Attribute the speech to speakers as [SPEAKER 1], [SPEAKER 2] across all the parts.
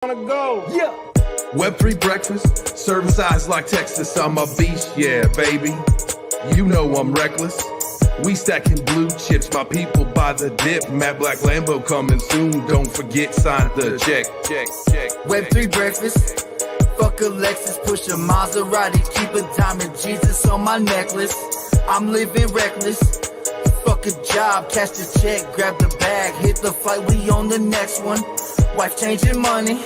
[SPEAKER 1] Wanna go?
[SPEAKER 2] Yeah. Web3 breakfast, serving size like Texas. I'm a beast, yeah, baby. You know I'm reckless. We stacking blue chips, my people by the dip. Matte Black Lambo coming soon. Don't forget, sign the check.
[SPEAKER 3] Web3 breakfast. Fuck a Lexus, push a Maserati, keep a diamond Jesus on my necklace. I'm living reckless. Fuck a job, cash the check, grab the bag, hit the flight, we on the next one. Wife changing money,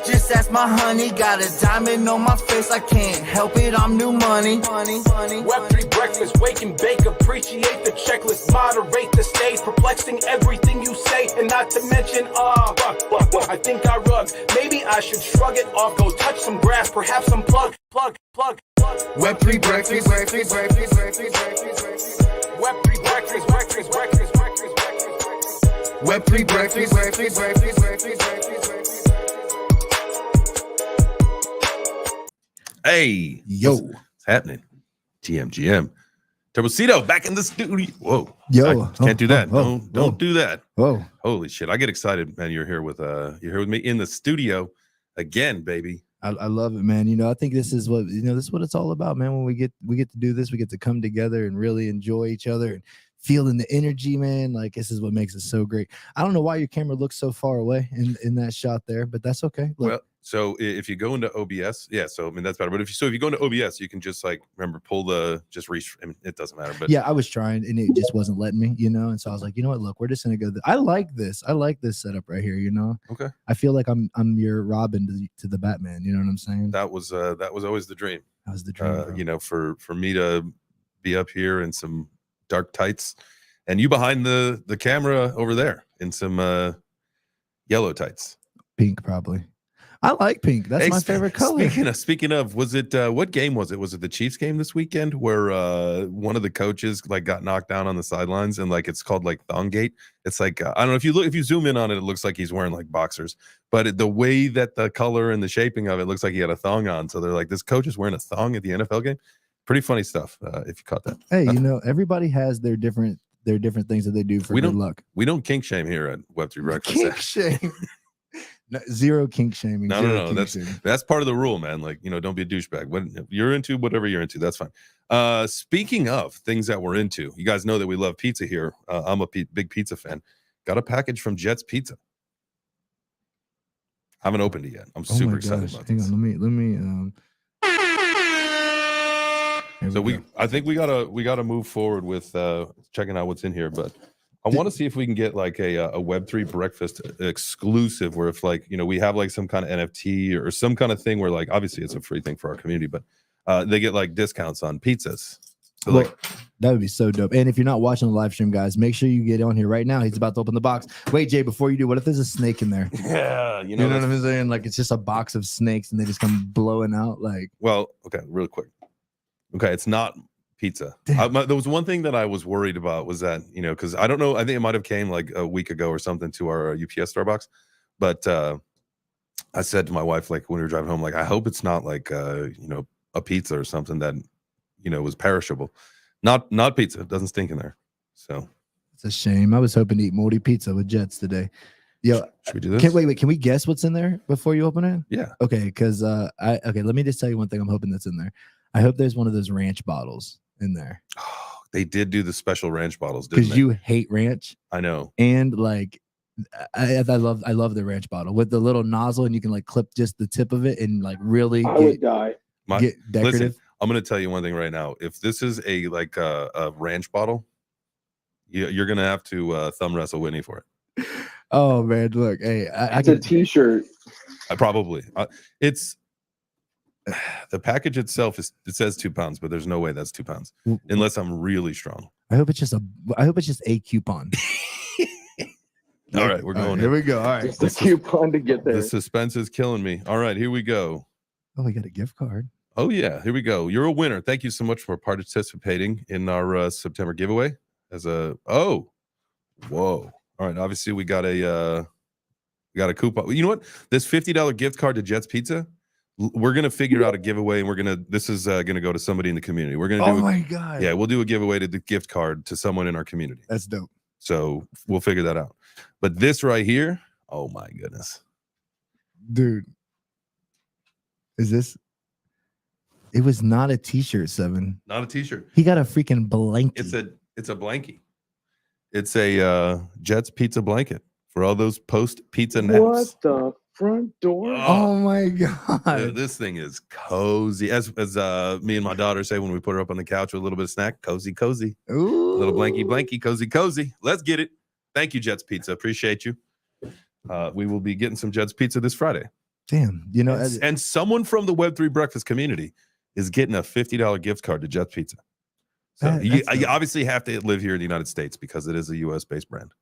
[SPEAKER 3] just ask my honey. Got a diamond on my face, I can't help it, I'm new money.
[SPEAKER 1] Web3 breakfast, wake and bake, appreciate the checklist, moderate the stage, perplexing everything you say, and not to mention, I think I rug. Maybe I should shrug it off, go touch some grass, perhaps some plug.
[SPEAKER 2] Web3 breakfast,
[SPEAKER 1] Web3 breakfast.
[SPEAKER 2] Web3 breakfast. Hey,
[SPEAKER 4] yo,
[SPEAKER 2] what's happening? GM. Turbocito back in the studio. Whoa,
[SPEAKER 4] yo,
[SPEAKER 2] I can't do that. Don't do that.
[SPEAKER 4] Whoa,
[SPEAKER 2] holy shit! I get excited, man. You're here with me in the studio again, baby.
[SPEAKER 4] I love it, man. You know, I think this is what this is what it's all about, man. When we get to do this, we get to come together and really enjoy each other and feeling the energy, man. Like, this is what makes it so great. I don't know why your camera looks so far away in that shot there, but that's okay. Look.
[SPEAKER 2] Well, so if you go into OBS, yeah, so I mean that's better. But if you go into OBS, you can just pull the reach. I mean, it doesn't matter. But
[SPEAKER 4] yeah, I was trying and it just wasn't letting me, and so I was like, you know what? Look, we're just gonna go. I like this. I like this setup right here.
[SPEAKER 2] Okay.
[SPEAKER 4] I feel like I'm your Robin to the Batman. You know what I'm saying?
[SPEAKER 2] That was always the dream.
[SPEAKER 4] That was the dream.
[SPEAKER 2] For me to be up here in some dark tights, and you behind the camera over there in some yellow tights.
[SPEAKER 4] Pink, probably. I like pink. That's my favorite color.
[SPEAKER 2] Speaking of, was it what game was it? Was it the Chiefs game this weekend where one of the coaches got knocked down on the sidelines and it's called Thonggate? It's I don't know, if you zoom in on it, it looks like he's wearing boxers, but the way that the color and the shaping of it looks like he had a thong on. So they're like, this coach is wearing a thong at the NFL game. Pretty funny stuff. If you caught that.
[SPEAKER 4] Hey, everybody has their different things that they do for good luck.
[SPEAKER 2] We don't kink shame here at Web3 Breakfast.
[SPEAKER 4] Kink shame. No, zero kink shaming.
[SPEAKER 2] No. That's part of the rule, man. Don't be a douchebag. When you're into whatever you're into, that's fine. Speaking of things that we're into, you guys know that we love pizza here. I'm a big pizza fan. Got a package from Jet's Pizza. Haven't opened it yet. I'm super excited about this.
[SPEAKER 4] Hang on, let me.
[SPEAKER 2] I think we gotta move forward with checking out what's in here, but I want to see if we can get a Web3 breakfast exclusive, where if we have some kind of NFT or some kind of thing where obviously it's a free thing for our community, but they get discounts on pizzas. So
[SPEAKER 4] that would be so dope. And if you're not watching the live stream, guys, make sure you get on here right now. He's about to open the box. Wait, Jay, before you do, what if there's a snake in there?
[SPEAKER 2] Yeah,
[SPEAKER 4] you know what I'm saying? It's just a box of snakes and they just come blowing out.
[SPEAKER 2] Well, okay, real quick. Okay, it's not pizza. There was one thing that I was worried about was that, because I don't know, I think it might have came a week ago or something to our UPS store box, but I said to my wife, when we were driving home, I hope it's not a pizza or something that was perishable. Not pizza. It doesn't stink in there. So
[SPEAKER 4] it's a shame. I was hoping to eat moldy pizza with Jets today. Yo,
[SPEAKER 2] should we do this?
[SPEAKER 4] Wait, can we guess what's in there before you open it?
[SPEAKER 2] Yeah.
[SPEAKER 4] Okay, because let me just tell you one thing I'm hoping that's in there. I hope there's one of those ranch bottles in there.
[SPEAKER 2] Oh, they did do the special ranch bottles, didn't they?
[SPEAKER 4] Because you hate ranch.
[SPEAKER 2] I know.
[SPEAKER 4] And I love the ranch bottle with the little nozzle, and you can clip just the tip of it and really
[SPEAKER 1] would die.
[SPEAKER 4] Get decorative.
[SPEAKER 2] Listen, I'm gonna tell you one thing right now. If this is a ranch bottle, you're gonna have to thumb wrestle Whitney for it.
[SPEAKER 4] Oh man, look, hey,
[SPEAKER 1] it's a t-shirt.
[SPEAKER 2] Probably. It's the package itself it says 2 pounds, but there's no way that's 2 pounds unless I'm really strong.
[SPEAKER 4] I hope it's just a coupon.
[SPEAKER 2] All right, we're going.
[SPEAKER 4] Here we go. All right,
[SPEAKER 1] just a coupon to get there.
[SPEAKER 2] The suspense is killing me. All right, here we go.
[SPEAKER 4] Oh, we got a gift card.
[SPEAKER 2] Oh yeah, here we go. You're a winner. Thank you so much for participating in our September giveaway. Whoa. All right, obviously we got a coupon. You know what? This $50 gift card to Jet's Pizza, we're gonna figure out a giveaway, and this is gonna go to somebody in the community. We're gonna do.
[SPEAKER 4] Oh my god!
[SPEAKER 2] Yeah, we'll do a giveaway to the gift card to someone in our community.
[SPEAKER 4] That's dope.
[SPEAKER 2] So we'll figure that out. But this right here, oh my goodness,
[SPEAKER 4] Dude, is this? It was not a t-shirt, Seven.
[SPEAKER 2] Not a t-shirt.
[SPEAKER 4] He got a freaking blanket.
[SPEAKER 2] It's a blankie. It's a Jets pizza blanket for all those post pizza naps.
[SPEAKER 5] What the front door?
[SPEAKER 4] Oh my god.
[SPEAKER 2] This thing is cozy. As me and my daughter say when we put her up on the couch with a little bit of snack, cozy.
[SPEAKER 4] Ooh.
[SPEAKER 2] A little blanky, cozy. Let's get it. Thank you, Jets Pizza. Appreciate you. We will be getting some Jets Pizza this Friday.
[SPEAKER 4] Damn. You know,
[SPEAKER 2] and someone from the Web3 Breakfast community is getting a $50 gift card to Jets Pizza. So you obviously have to live here in the United States because it is a US based brand.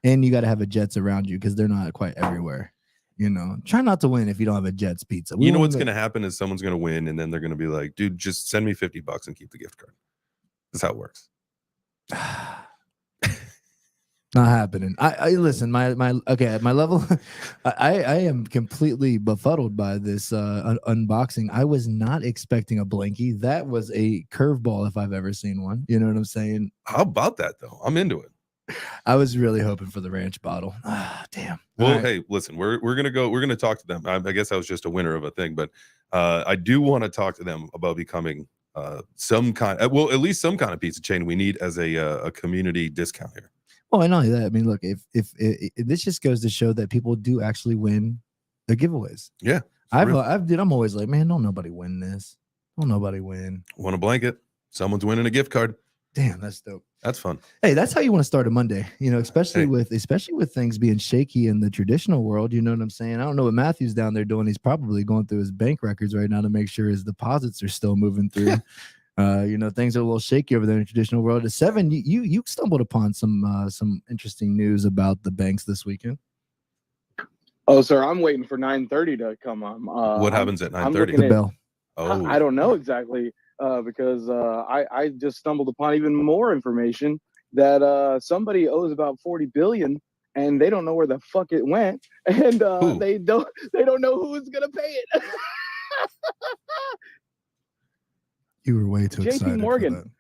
[SPEAKER 4] And you got to have a Jets around you because they're not quite everywhere. You know, try not to win if you don't have a Jets Pizza.
[SPEAKER 2] You know what's going to happen is someone's going to win and then they're going to be like, dude, just send me $50 and keep the gift card. That's how it works.
[SPEAKER 4] Not happening. I listen, my at my level, I am completely befuddled by this unboxing. I was not expecting a blankie. That was a curveball if I've ever seen one. You know what I'm saying?
[SPEAKER 2] How about that though? I'm into it.
[SPEAKER 4] I was really hoping for the ranch bottle. Damn.
[SPEAKER 2] Well, right. Hey, listen, we're gonna talk to them. I guess I was just a winner of a thing, but I do want to talk to them about becoming some kind, at least some kind of pizza chain we need as a community discount here.
[SPEAKER 4] Oh, and not only that, I mean, look, if this just goes to show that people do actually win the giveaways.
[SPEAKER 2] Yeah,
[SPEAKER 4] I'm always like, man, don't nobody win this. Don't nobody win.
[SPEAKER 2] Want a blanket? Someone's winning a gift card.
[SPEAKER 4] Damn, that's dope.
[SPEAKER 2] That's fun.
[SPEAKER 4] Hey, that's how you want to start a Monday, you know, especially with things being shaky in the traditional world. You know what I'm saying? I don't know what Matthew's down there doing. He's probably going through his bank records right now to make sure his deposits are still moving through. You know, things are a little shaky over there in the traditional world. At 7, you stumbled upon some interesting news about the banks this weekend.
[SPEAKER 5] Oh, sir, I'm waiting for 9:30 to come on.
[SPEAKER 2] What happens at 9:30?
[SPEAKER 4] The bell.
[SPEAKER 2] Oh,
[SPEAKER 5] I don't know exactly because I just stumbled upon even more information that somebody owes about 40 billion and they don't know where the fuck it went, and they don't know who's gonna pay it.
[SPEAKER 4] You were way too excited.
[SPEAKER 5] JP Morgan.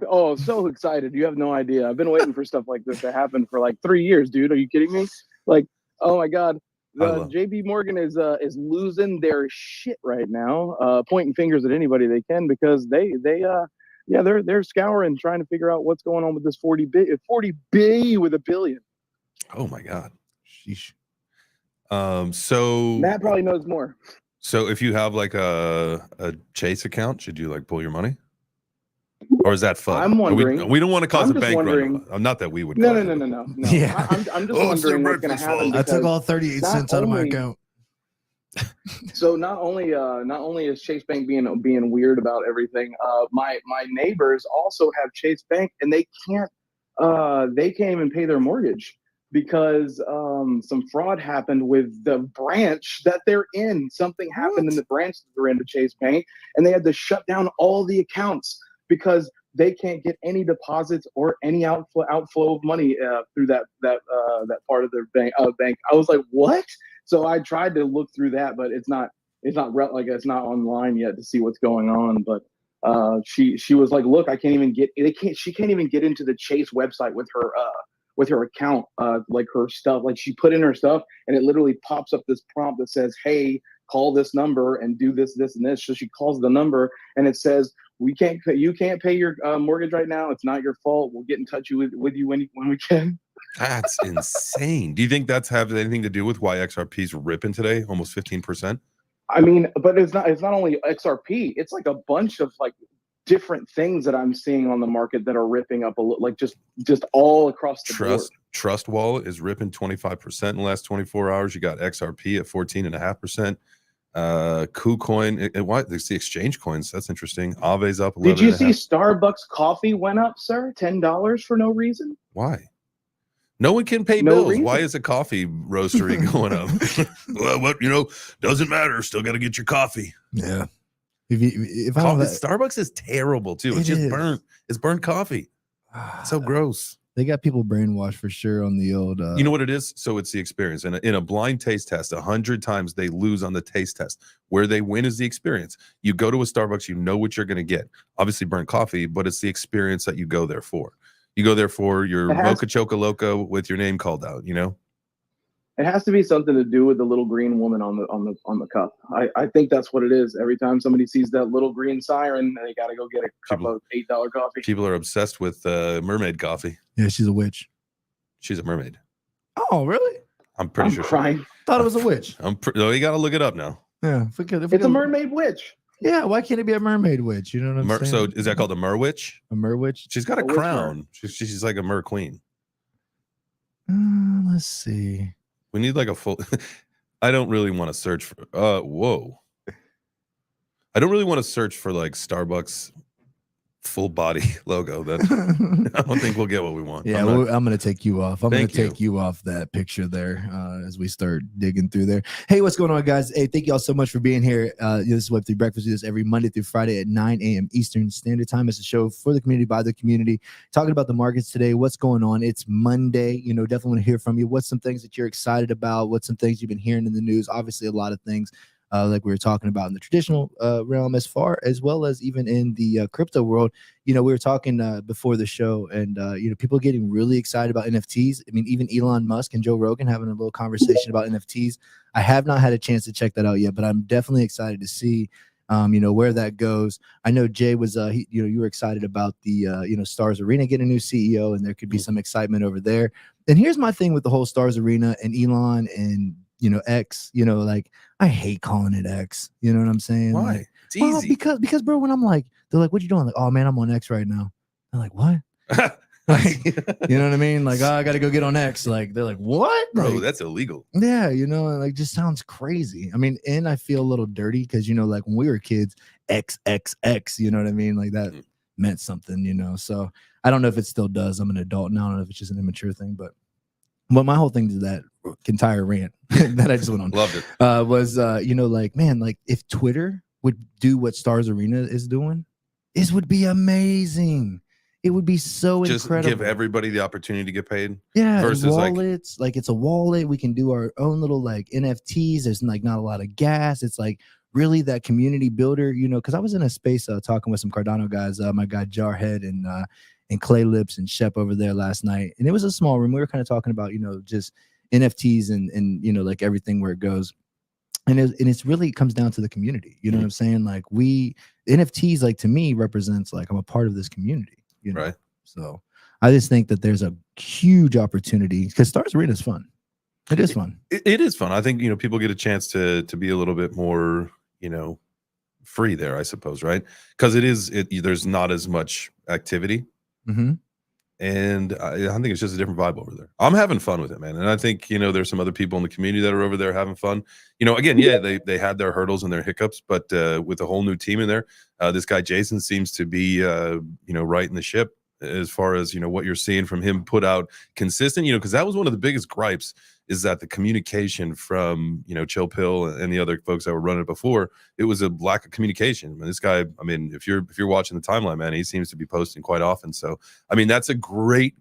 [SPEAKER 5] Oh, so excited. You have no idea. I've been waiting for stuff like this to happen for like 3 years, dude. Are you kidding me? Like, oh my God. JP Morgan is losing their shit right now, pointing fingers at anybody they can because they're scouring, trying to figure out what's going on with this 40 B with a billion.
[SPEAKER 2] Oh my God.
[SPEAKER 4] Sheesh.
[SPEAKER 2] So
[SPEAKER 5] Matt probably knows more.
[SPEAKER 2] So if you have like a Chase account, should you like pull your money? Or is that fun?
[SPEAKER 5] I'm wondering.
[SPEAKER 2] We don't want to cause a bank run. Not that we would.
[SPEAKER 5] No.
[SPEAKER 4] Yeah.
[SPEAKER 5] I'm just wondering what's going to happen.
[SPEAKER 4] I took all 38 cents out of my account.
[SPEAKER 5] So not only is Chase Bank being weird about everything, my neighbors also have Chase Bank and they can't even pay their mortgage because some fraud happened with the branch that they're in. Something happened in the branch that they're in to Chase Bank, and they had to shut down all the accounts because they can't get any deposits or any outflow of money through that part of their bank. I was like, what? So I tried to look through that, but it's not online yet to see what's going on. But she was like, look, she can't even get into the Chase website with her account, like her stuff. Like she put in her stuff and it literally pops up this prompt that says, hey, call this number and do this, this, and this. So she calls the number and it says, you can't pay your mortgage right now. It's not your fault. We'll get in touch with you when we can.
[SPEAKER 2] That's insane. Do you think that's have anything to do with why XRP's ripping today? Almost 15%.
[SPEAKER 5] I mean, but it's not only XRP. It's like a bunch of like different things that I'm seeing on the market that are ripping up a little, like just all across the board.
[SPEAKER 2] Trust Wallet is ripping 25% in the last 24 hours. You got XRP at 14.5%. KuCoin, why there's the exchange coins. That's interesting. Aave's up 11.
[SPEAKER 5] Did you see Starbucks coffee went up, sir? $10 for no reason?
[SPEAKER 2] Why? No one can pay bills. Reason. Why is a coffee roastery going up? Well, what doesn't matter. Still got to get your coffee.
[SPEAKER 4] Yeah. If
[SPEAKER 2] Starbucks is terrible too. It's just burnt. It's burnt coffee. So gross.
[SPEAKER 4] They got people brainwashed for sure on the old.
[SPEAKER 2] You know what it is? So it's the experience. And in a blind taste test, 100 times they lose on the taste test. Where they win is the experience. You go to a Starbucks, you know what you're going to get. Obviously burnt coffee, but it's the experience that you go there for. You go there for your Mocha Choco Loco with your name called out,
[SPEAKER 5] It has to be something to do with the little green woman on the cup. I think that's what it is. Every time somebody sees that little green siren, they got to go get a cup of $8 coffee.
[SPEAKER 2] People are obsessed with mermaid coffee.
[SPEAKER 4] Yeah, she's a witch.
[SPEAKER 2] She's a mermaid.
[SPEAKER 4] Oh, really?
[SPEAKER 2] I'm pretty sure.
[SPEAKER 5] Crying.
[SPEAKER 4] Thought it was a witch.
[SPEAKER 2] No, you got to look it up now.
[SPEAKER 4] Yeah,
[SPEAKER 5] it's a mermaid witch.
[SPEAKER 4] Yeah, why can't it be a mermaid witch? You know what I'm saying?
[SPEAKER 2] So is that called a mer witch?
[SPEAKER 4] A mer witch?
[SPEAKER 2] She's got a crown. She's like a mer queen.
[SPEAKER 4] Let's see.
[SPEAKER 2] We need like a full. I don't really want to search for. Whoa. I don't really want to search for like Starbucks full body logo. That I don't think we'll get what we want.
[SPEAKER 4] Yeah, I'm gonna take you off. I'm gonna take you off that picture there as we start digging through there. Hey, what's going on, guys? Hey, thank y'all so much for being here. This is Web3 Breakfast. We do this every Monday through Friday at 9 a.m. Eastern Standard Time. It's a show for the community, by the community, talking about the markets today. What's going on? It's Monday. You know, definitely want to hear from you. What's some things that you're excited about? What's some things you've been hearing in the news? Obviously, a lot of things. Like we were talking about in the traditional realm, as well as even in the crypto world. You know, we were talking before the show, and you know, people getting really excited about NFTs. I mean, even Elon Musk and Joe Rogan having a little conversation about NFTs. I have not had a chance to check that out yet, but I'm definitely excited to see, you know, where that goes. I know Jay was, you know, you were excited about the, you know, Stars Arena getting a new CEO, and there could be some excitement over there. And here's my thing with the whole Stars Arena and Elon and, you know, X, you know, like I hate calling it X. You know what I'm saying?
[SPEAKER 2] Why?
[SPEAKER 4] Like,
[SPEAKER 2] It's easy.
[SPEAKER 4] Because bro, when I'm like, they're like, what you doing? I'm like, oh man, I'm on X right now. I'm like, what? Like, you know what I mean? Like, oh, I got to go get on X. Like, they're like, what?
[SPEAKER 2] Bro,
[SPEAKER 4] like,
[SPEAKER 2] that's illegal.
[SPEAKER 4] Yeah, you know, like just sounds crazy. I mean, and I feel a little dirty because, you know, like when we were kids, XXX, you know what I mean? Like that meant something, you know. So I don't know if it still does. I'm an adult now. I don't know if it's just an immature thing, but my whole thing to that entire rant that I just went on
[SPEAKER 2] Loved it.
[SPEAKER 4] Was you know, like, man, like if Twitter would do what Stars Arena is doing, this would be amazing. It would be so
[SPEAKER 2] just
[SPEAKER 4] incredible.
[SPEAKER 2] Give everybody the opportunity to get paid.
[SPEAKER 4] Yeah,
[SPEAKER 2] versus
[SPEAKER 4] wallets, like it's a wallet. We can do our own little like NFTs. There's like not a lot of gas. It's like really that community builder, you know, because I was in a space talking with some Cardano guys, my guy Jarhead and Clay Lips and Shep over there last night. And it was a small room. We were kind of talking about, you know, just NFTs and you know, like everything where it goes. And it's really comes down to the community. You know what I'm saying? Like NFTs, like to me, represents like I'm a part of this community. You know? Right. So I just think that there's a huge opportunity because Stars Arena is fun. It is fun.
[SPEAKER 2] It is fun. I think, you know, people get a chance to be a little bit more, you know, free there, I suppose, right? Because there's not as much activity. And I think it's just a different vibe over there. I'm having fun with it, man. And I think, you know, there's some other people in the community that are over there having fun. You know, again, yeah, they had their hurdles and their hiccups, but with a whole new team in there, this guy Jason seems to be, you know, right in the ship as far as, you know, what you're seeing from him put out consistent, you know, because that was one of the biggest gripes is that the communication from, you know, Chill Pill and the other folks that were running it before, it was a lack of communication. I mean, this guy, I mean, if you're watching the timeline, man, he seems to be posting quite often. So, I mean, that's a great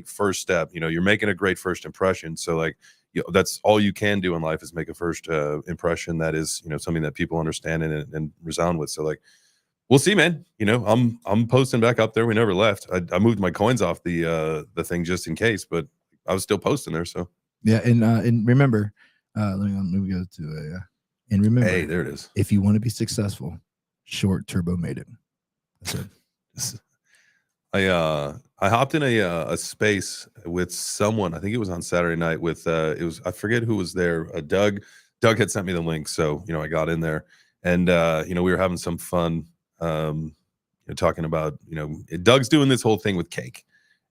[SPEAKER 2] first step. You know, you're making a great first impression. So like, you know, that's all you can do in life is make a first impression that is, you know, something that people understand and resound with. So like, we'll see, man. You know, I'm posting back up there. We never left. I moved my coins off the thing just in case, but I was still posting there. So
[SPEAKER 4] yeah, and remember, let me go to and remember,
[SPEAKER 2] hey, there it is.
[SPEAKER 4] If you want to be successful, short turbo made it. That's it.
[SPEAKER 2] I hopped in a space with someone. I think it was on Saturday night with I forget who was there. Doug had sent me the link, so you know I got in there, and you know we were having some fun. You know, talking about, you know, Doug's doing this whole thing with cake,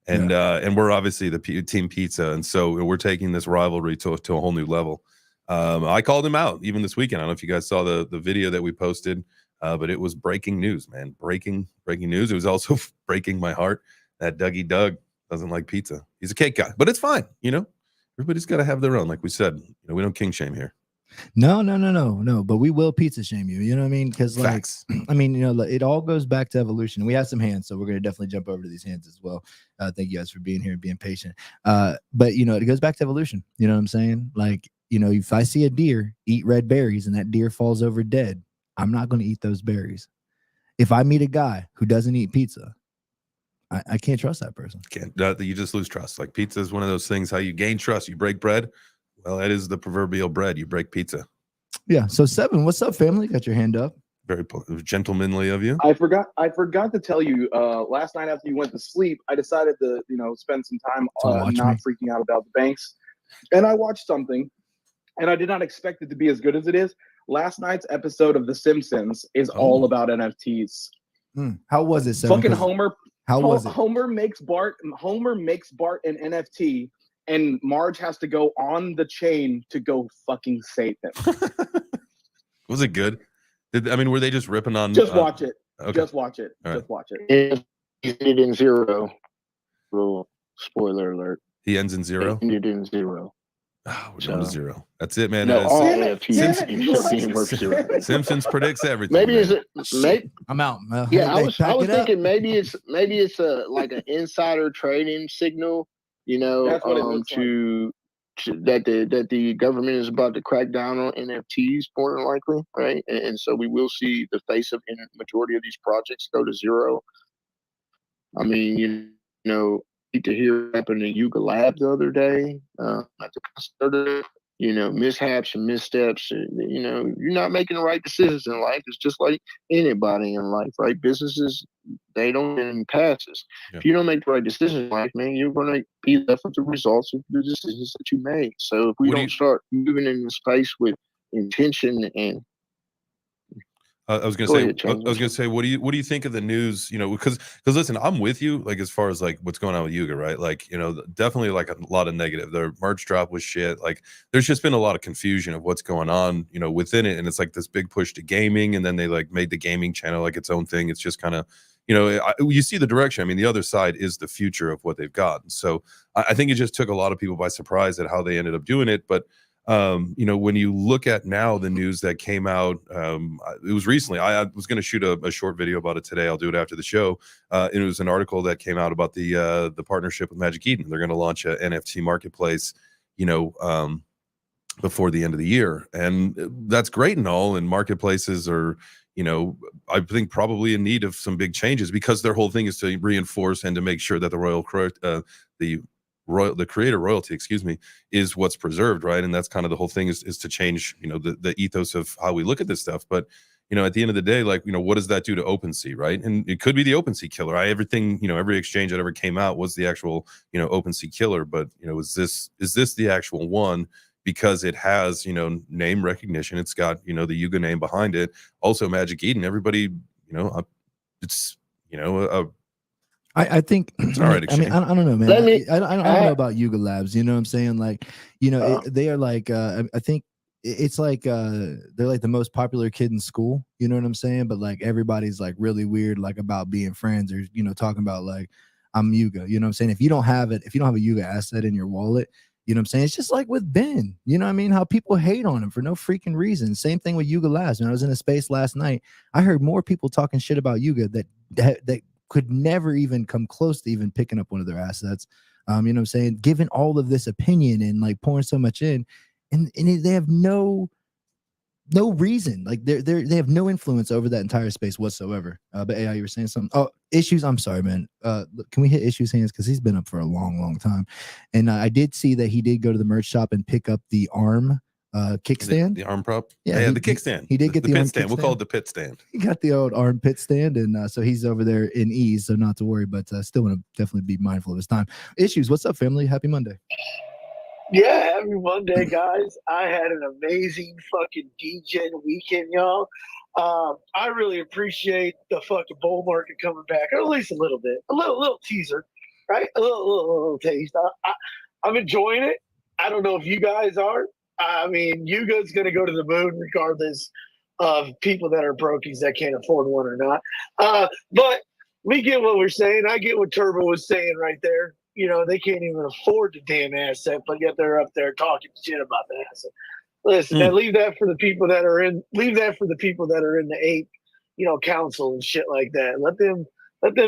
[SPEAKER 2] and we're obviously the team pizza, and so we're taking this rivalry to a whole new level. I called him out even this weekend. I don't know if you guys saw the video that we posted, but it was breaking news, man. Breaking news. It was also breaking my heart that Dougie Doug doesn't like pizza. He's a cake guy, but it's fine. You know, everybody's got to have their own. Like we said, you know, we don't king shame here.
[SPEAKER 4] No. But we will pizza shame you. You know what I mean? Because like, I mean, you know, it all goes back to evolution. We have some hands, so we're gonna definitely jump over to these hands as well. Thank you guys for being here and being patient. But you know, it goes back to evolution. You know what I'm saying? Like, you know, if I see a deer eat red berries and that deer falls over dead, I'm not going to eat those berries. If I meet a guy who doesn't eat pizza, I can't trust that person.
[SPEAKER 2] You just lose trust. Like pizza is one of those things. How you gain trust, you break bread. Well, that is the proverbial bread. You break pizza.
[SPEAKER 4] Yeah. So 7, what's up, family? Got your hand up.
[SPEAKER 2] Very gentlemanly of you.
[SPEAKER 5] I forgot to tell you, last night after you went to sleep, I decided to, spend some time not freaking out about the banks. And I watched something, and I did not expect it to be as good as it is. Last night's episode of The Simpsons is all about NFTs.
[SPEAKER 4] How was it, 7?
[SPEAKER 5] Fucking Homer.
[SPEAKER 4] How was it?
[SPEAKER 5] Homer makes Bart an NFT, and Marge has to go on the chain to go fucking save him.
[SPEAKER 2] Was it good? Were they just ripping on?
[SPEAKER 5] Just watch it.
[SPEAKER 2] Okay.
[SPEAKER 5] Just watch it.
[SPEAKER 2] All
[SPEAKER 5] Just watch it.
[SPEAKER 6] It ended in 0. Little spoiler alert.
[SPEAKER 2] He ends in 0.
[SPEAKER 6] It ended in 0.
[SPEAKER 2] Oh, we're down to 0. That's it, man.
[SPEAKER 6] No, all
[SPEAKER 2] NFTs. Simpsons predicts everything.
[SPEAKER 6] Maybe
[SPEAKER 2] man.
[SPEAKER 4] I'm out.
[SPEAKER 6] Yeah, I was thinking maybe it's a like an insider trading signal.
[SPEAKER 5] That's what it looks
[SPEAKER 6] that the government is about to crack down on NFTs more than likely, right? And so we will see the face of majority of these projects go to 0. I mean, to hear what happened to Yuga Lab the other day, mishaps and missteps. You're not making the right decisions in life. It's just like anybody in life, right? Businesses, they don't get in passes.
[SPEAKER 2] Yeah.
[SPEAKER 6] If you don't make the right decisions in life, man, you're going to be left with the results of the decisions that you made. So if we don't start moving in the space with intention and
[SPEAKER 2] I was gonna say, what do you think of the news? Because listen, I'm with you. Like as far as like what's going on with Yuga, right? Like definitely like a lot of negative. The merch drop was shit. Like there's just been a lot of confusion of what's going on, within it. And it's like this big push to gaming, and then they like made the gaming channel like its own thing. It's just kind of, you see the direction. I mean, the other side is the future of what they've got. So I think it just took a lot of people by surprise at how they ended up doing it, but. When you look at now the news that came out, it was recently. I was going to shoot a short video about it today. I'll do it after the show. And it was an article that came out about the partnership with Magic Eden. They're going to launch an NFT marketplace, before the end of the year, and that's great and all. And marketplaces are, I think probably in need of some big changes because their whole thing is to reinforce and to make sure that the creator royalty, is what's preserved, right? And that's kind of the whole thing is to change, the ethos of how we look at this stuff. But at the end of the day, like, what does that do to OpenSea, right? And it could be the OpenSea killer. Everything, every exchange that ever came out was the actual, OpenSea killer. But is this the actual one? Because it has, name recognition. It's got, the Yuga name behind it. Also, Magic Eden. Everybody, it's,
[SPEAKER 4] I think it's all right. I mean, I don't know, man. I don't know about Yuga Labs. You know what I'm saying? Like, they are like, I think it's like they're like the most popular kid in school. You know what I'm saying? But like everybody's like really weird, like about being friends or talking about like I'm Yuga. You know what I'm saying? If you don't have a Yuga asset in your wallet, you know what I'm saying? It's just like with Ben. You know what I mean? How people hate on him for no freaking reason. Same thing with Yuga Labs. When I was in a space last night, I heard more people talking shit about Yuga that could never even come close to even picking up one of their assets. You know what I'm saying? Given all of this opinion and like pouring so much in, and they have no reason. Like they have no influence over that entire space whatsoever. But AI, you were saying something. Oh, Issues. I'm sorry, man. Can we hit Issues hands? Because he's been up for a long time. And I did see that he did go to the merch shop and pick up the ARM kickstand.
[SPEAKER 2] The arm prop.
[SPEAKER 4] Yeah,
[SPEAKER 2] the kickstand.
[SPEAKER 4] He did get the
[SPEAKER 2] pit
[SPEAKER 4] arm
[SPEAKER 2] stand. We'll
[SPEAKER 4] kickstand.
[SPEAKER 2] call it the pit stand.
[SPEAKER 4] He got the old arm pit stand, and so he's over there in ease, so not to worry, but still want to definitely be mindful of his time. Issues, what's up, family? Happy Monday.
[SPEAKER 7] Yeah, happy Monday, guys. I had an amazing fucking DJ weekend, y'all. I really appreciate the fucking bull market coming back, or at least a little bit. A little teaser, right? A little taste. I'm enjoying it. I don't know if you guys are. I mean, Yuga's going to go to the moon regardless of people that are brokies that can't afford one or not. But we get what we're saying. I get what Turbo was saying right there. They can't even afford the damn asset, but yet they're up there talking shit about the asset. Listen, man, leave that for the people that are in the ape, council and shit like that. Let them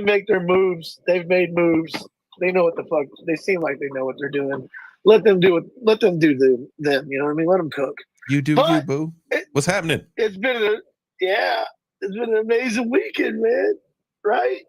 [SPEAKER 7] make their moves. They've made moves. They know what the fuck. They seem like they know what they're doing. Let them do it. Let them do them. You know what I mean? Let them cook.
[SPEAKER 2] You do you, boo. What's happening?
[SPEAKER 7] It's been an amazing weekend, man. Right?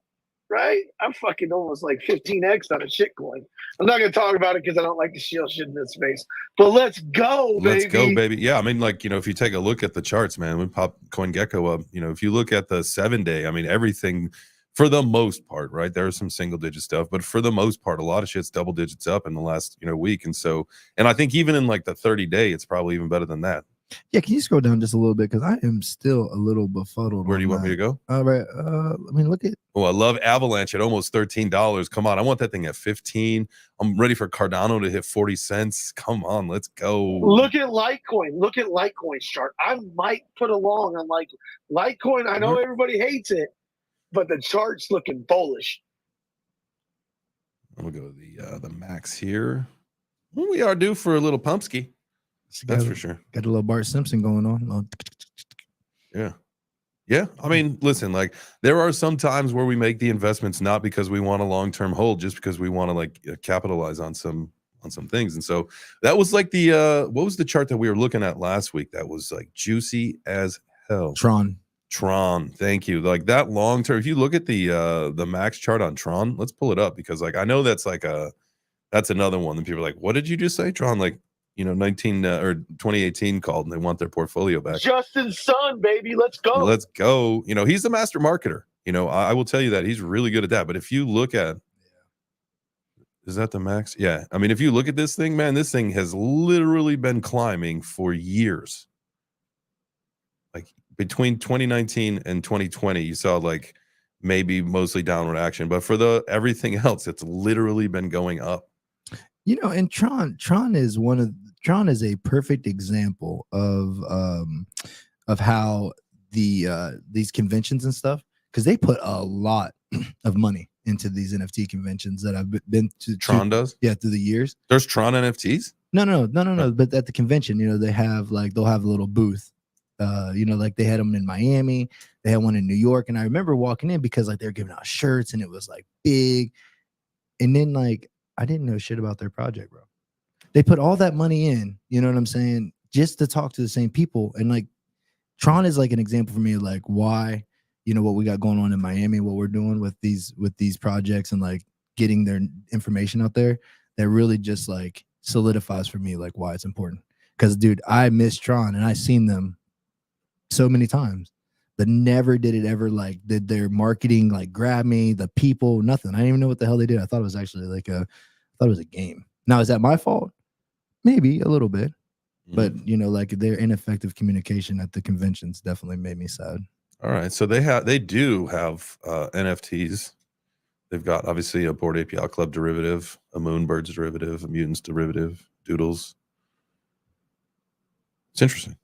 [SPEAKER 7] right? I'm fucking almost like 15x on a shitcoin. I'm not gonna talk about it because I don't like to shield shit in this space. But let's go, baby.
[SPEAKER 2] Let's go, baby. Yeah, I mean, like, you know, if you take a look at the charts, man, we pop CoinGecko up. You know, if you look at the 7-day, I mean, everything for the most part, right? There's some single digit stuff, but for the most part, a lot of shit's double digits up in the last, you know, week. And so, and I think even in like the 30-day, it's probably even better than that.
[SPEAKER 4] Yeah, can you scroll down just a little bit because I am still a little befuddled.
[SPEAKER 2] Where do you want me to go?
[SPEAKER 4] All right, I mean, look at.
[SPEAKER 2] Oh, I love Avalanche at almost $13. Come on, I want that thing at 15. I'm ready for Cardano to hit 40 cents. Come on, let's go.
[SPEAKER 7] Look at Litecoin. Look at Litecoin's chart. I might put along on Litecoin. I know everybody hates it, but the chart's looking bullish.
[SPEAKER 2] We'll go to the max here. Well, we are due for a little pumpski. That's for sure.
[SPEAKER 4] Got a little Bart Simpson going on.
[SPEAKER 2] Yeah. Yeah. I mean, listen, like there are some times where we make the investments not because we want a long-term hold, just because we want to like capitalize on some things. And so that was like the what was the chart that we were looking at last week that was like juicy as hell?
[SPEAKER 4] Tron.
[SPEAKER 2] Thank you. Like that long term. If you look at the max chart on Tron, let's pull it up because like I know that's like that's another one that people are like, what did you just say? Tron, like, you know, 2018 called and they want their portfolio back.
[SPEAKER 7] Justin's son, baby. Let's go.
[SPEAKER 2] Let's go. You know, he's the master marketer. You know, I will tell you that he's really good at that. But if you look at, is that the max? Yeah. I mean, if you look at this thing, man, this thing has literally been climbing for years. Like between 2019 and 2020, you saw like maybe mostly downward action. But for everything else, it's literally been going up.
[SPEAKER 4] You know, and Tron is a perfect example of how these conventions and stuff, because they put a lot of money into these NFT conventions that I've been to.
[SPEAKER 2] Tron does?
[SPEAKER 4] Yeah, through the years.
[SPEAKER 2] There's Tron NFTs?
[SPEAKER 4] No. But at the convention, you know, they'll have a little booth. You know, like they had them in Miami, they had one in New York, and I remember walking in because like they're giving out shirts and it was like big, and then like I didn't know shit about their project, bro. They put all that money in, you know what I'm saying, just to talk to the same people. And like Tron is like an example for me of like why, you know, what we got going on in Miami, what we're doing with these projects and like getting their information out there, that really just like solidifies for me like why it's important. Because dude, I miss Tron and I seen them so many times, but never did it ever like did their marketing like grab me, the people, nothing. I didn't even know what the hell they did. I thought it was actually like I thought it was a game. Now, is that my fault? Maybe a little bit, but you know, like their ineffective communication at the conventions definitely made me sad.
[SPEAKER 2] All right, so they do have NFTs. They've got obviously a Bored Ape Yacht Club derivative, a Moonbirds derivative, a Mutants derivative, Doodles. It's interesting.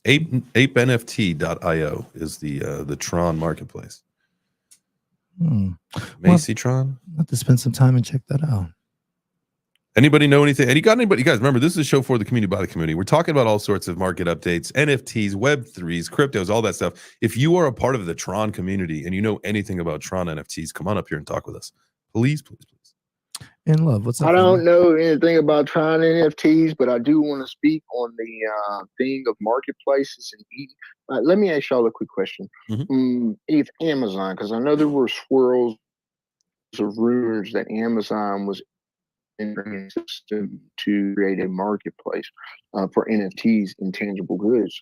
[SPEAKER 2] ApeNFT.io is the Tron marketplace. Macy Tron.
[SPEAKER 4] I'll have to spend some time and check that out.
[SPEAKER 2] Anybody know anything? And you got anybody? You guys remember, this is a show for the community by the community. We're talking about all sorts of market updates, NFTs, Web3s, cryptos, all that stuff. If you are a part of the Tron community and you know anything about Tron NFTs, come on up here and talk with us. Please, please, please.
[SPEAKER 4] And Love, what's up?
[SPEAKER 6] I don't know anything about Tron NFTs, but I do want to speak on the thing of marketplaces and eating. Let me ask y'all a quick question. If Amazon, because I know there were swirls of rumors that Amazon was in system to create a marketplace for NFTs, intangible goods,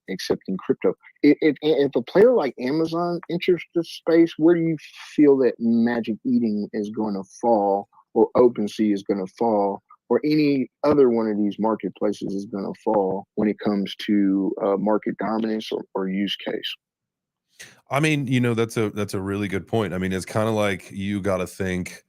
[SPEAKER 6] except in crypto. If a player like Amazon enters the space, where do you feel that Magic Eden is going to fall, or OpenSea is going to fall, or any other one of these marketplaces is going to fall when it comes to market dominance or use case?
[SPEAKER 2] I mean, you know, that's a really good point. I mean, it's kind of like you got to think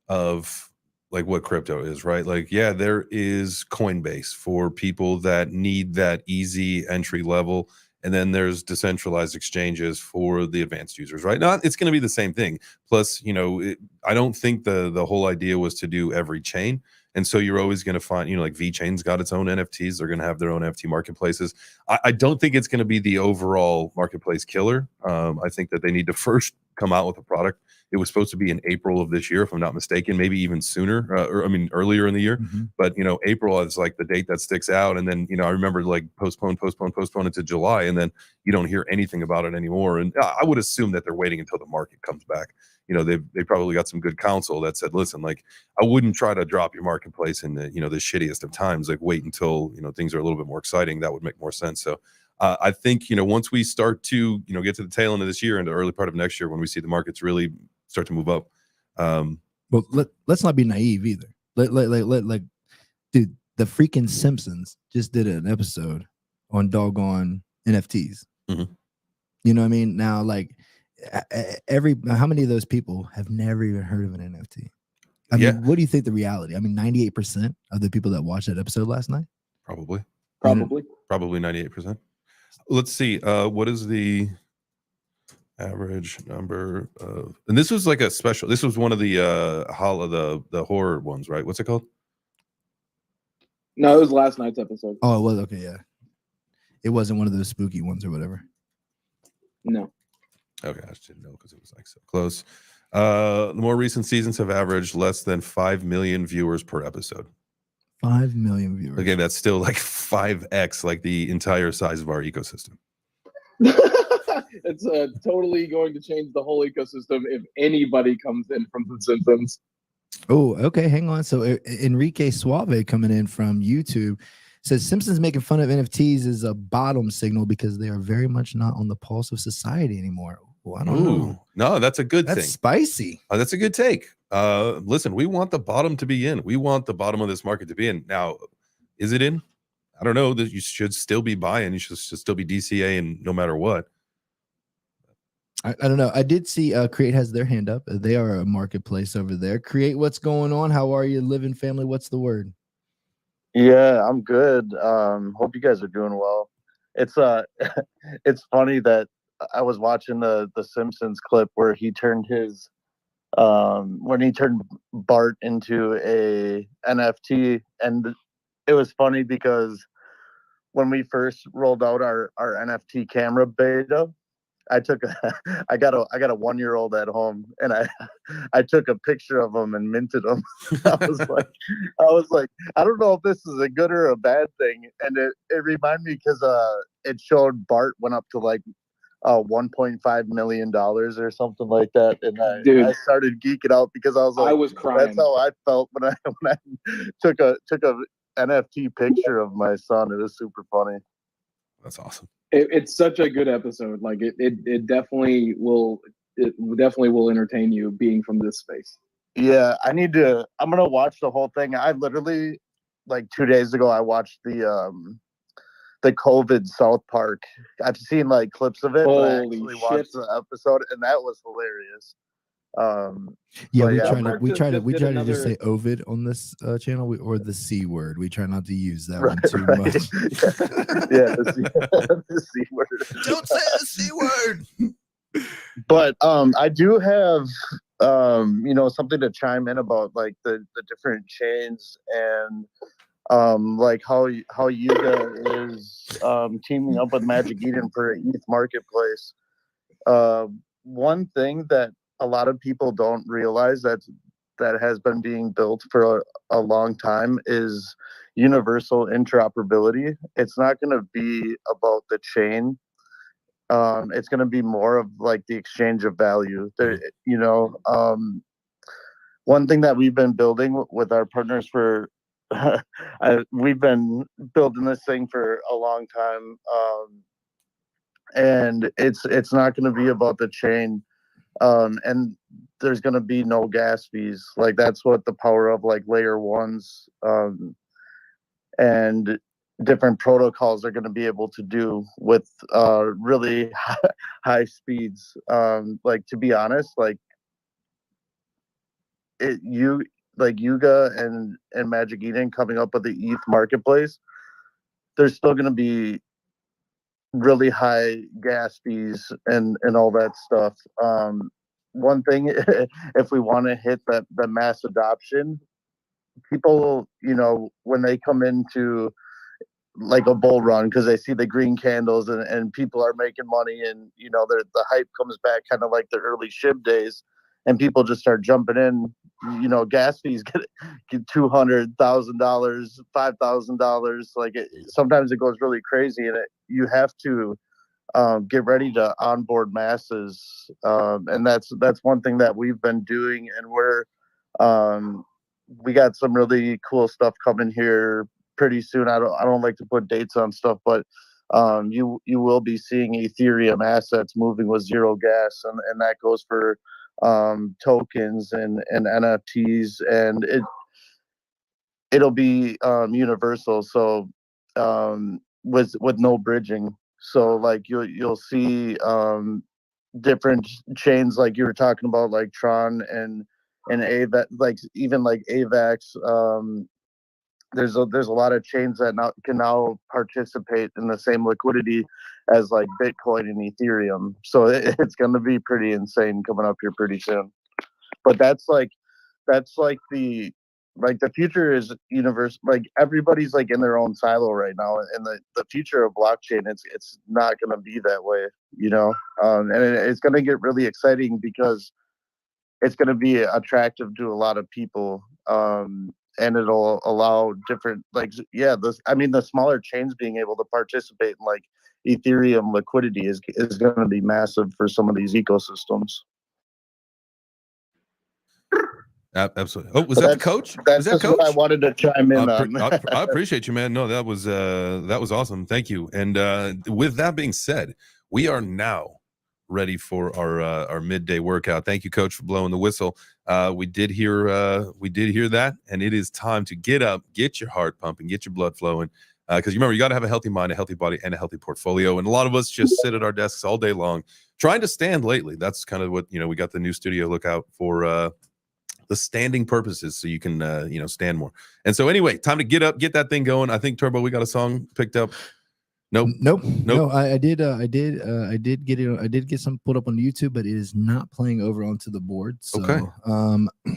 [SPEAKER 2] of like what crypto is, right? Like, yeah, there is Coinbase for people that need that easy entry level. And then there's decentralized exchanges for the advanced users, right? Now, it's going to be the same thing. Plus, you know, I don't think the whole idea was to do every chain. And so you're always going to find, you know, like VeChain's got its own NFTs. They're going to have their own NFT marketplaces. I don't think it's going to be the overall marketplace killer. I think that they need to first come out with a product. It was supposed to be in April of this year, if I'm not mistaken, maybe even sooner, or I mean earlier in the year. But April is like the date that sticks out, and then I remember like postpone into July, and then you don't hear anything about it anymore. And I would assume that they're waiting until the market comes back. They probably got some good counsel that said, listen, like I wouldn't try to drop your marketplace in the the shittiest of times. Like wait until things are a little bit more exciting. That would make more sense. So I think once we start to get to the tail end of this year and the early part of next year, when we see the markets really start to move up.
[SPEAKER 4] But let's not be naive either. Dude, the freaking Simpsons just did an episode on doggone NFTs. You know what I mean? Now, like how many of those people have never even heard of an NFT? I mean, what do you think the reality? I mean, 98% of the people that watched that episode last night?
[SPEAKER 2] Probably
[SPEAKER 5] 98%.
[SPEAKER 2] Let's see. What is the average number of? And this was like a special. This was one of the the horror ones, right? What's it called?
[SPEAKER 5] No, it was last night's episode.
[SPEAKER 4] Oh, it was okay. Yeah, it wasn't one of those spooky ones or whatever.
[SPEAKER 5] No.
[SPEAKER 2] Okay, I just didn't know because it was like so close. The more recent seasons have averaged less than 5 million viewers per episode.
[SPEAKER 4] 5 million viewers.
[SPEAKER 2] Okay, that's still like 5x, like the entire size of our ecosystem.
[SPEAKER 5] It's totally going to change the whole ecosystem if anybody comes in from The Simpsons.
[SPEAKER 4] Oh, okay. Hang on. So Enrique Suave coming in from YouTube says Simpsons making fun of NFTs is a bottom signal because they are very much not on the pulse of society anymore. Well, I don't know.
[SPEAKER 2] No, that's a good thing.
[SPEAKER 4] That's spicy.
[SPEAKER 2] That's a good take. Listen, we want the bottom to be in. We want the bottom of this market to be in. Now, is it in? I don't know. That you should still be buying. You should still be DCA, and no matter what.
[SPEAKER 4] I don't know. I did see Create has their hand up. They are a marketplace over there. Create, what's going on? How are you living, family? What's the word?
[SPEAKER 8] Yeah, I'm good. Hope you guys are doing well. It's it's funny that I was watching the Simpsons clip where he turned his when he turned Bart into a NFT, and it was funny because when we first rolled out our NFT camera beta, I got a 1-year-old at home, and I took a picture of him and minted him. I was like, I don't know if this is a good or a bad thing, and it reminded me because it showed Bart went up to like $1.5 million or something like that, and I started geeking out because I was like,
[SPEAKER 5] I was crying.
[SPEAKER 8] That's how I felt when I took a NFT picture of my son. It was super funny.
[SPEAKER 2] That's awesome.
[SPEAKER 5] It's such a good episode. Like it definitely will. It definitely will entertain you being from this space.
[SPEAKER 8] Yeah, I'm gonna watch the whole thing. I literally, like 2 days ago, I watched the COVID South Park. I've seen like clips of it, but I actually watched the episode, and that was hilarious.
[SPEAKER 4] We try to just say Ovid on this channel, or the C word. We try not to use that one too much.
[SPEAKER 8] Yeah, the C word.
[SPEAKER 4] Don't say the C word.
[SPEAKER 8] But I do have something to chime in about, like the different chains and like how Yuga is teaming up with Magic Eden for an ETH marketplace. One thing that a lot of people don't realize that has been being built for a long time is universal interoperability. It's not going to be about the chain. It's going to be more of like the exchange of value. One thing that we've been building with our partners for we've been building this thing for a long time, and it's not going to be about the chain. And there's going to be no gas fees. Like that's what the power of like layer ones and different protocols are going to be able to do with really high speeds. Like, to be honest, like Yuga and Magic Eden coming up with the ETH marketplace, there's still going to be really high gas fees and all that stuff. One thing, if we want to hit the mass adoption, people, when they come into like a bull run because they see the green candles and people are making money, and you know the hype comes back kind of like the early SHIB days, and people just start jumping in. You know, gas fees get $200,000, $5,000. Like sometimes it goes really crazy, and you have to get ready to onboard masses, and that's one thing that we've been doing, and we got some really cool stuff coming here pretty soon. I don't like to put dates on stuff, but you will be seeing Ethereum assets moving with zero gas, and that goes for tokens and NFTs, and it'll be universal. So with no bridging. So like you'll see different chains like you were talking about, like Tron and AVAX, like even like AVAX. There's a lot of chains that can now participate in the same liquidity as like Bitcoin and Ethereum. So it's going to be pretty insane coming up here pretty soon. But that's like the future is universe. Like everybody's like in their own silo right now, and the future of blockchain, it's not going to be that way, you know. And it's going to get really exciting because it's going to be attractive to a lot of people. And it'll allow different, like, yeah, the smaller chains being able to participate in like Ethereum liquidity is going to be massive for some of these ecosystems.
[SPEAKER 2] Absolutely. Oh, was that the coach?
[SPEAKER 8] That's
[SPEAKER 2] that
[SPEAKER 8] just what I wanted to chime in on.
[SPEAKER 2] I appreciate you, man. No, that was awesome. Thank you. And with that being said, we are now ready for our midday workout. Thank you, Coach, for blowing the whistle. We did hear that, and it is time to get up, get your heart pumping, get your blood flowing. Because remember, you got to have a healthy mind, a healthy body, and a healthy portfolio. And a lot of us just sit at our desks all day long, trying to stand lately. That's kind of what, you know, we got the new studio. Look out for the standing purposes, so you can stand more. And so anyway, time to get up, get that thing going. I think, Turbo, we got a song picked up. Nope.
[SPEAKER 4] No, I did get it. I did get some put up on YouTube, but it is not playing over onto the board. So,
[SPEAKER 2] okay.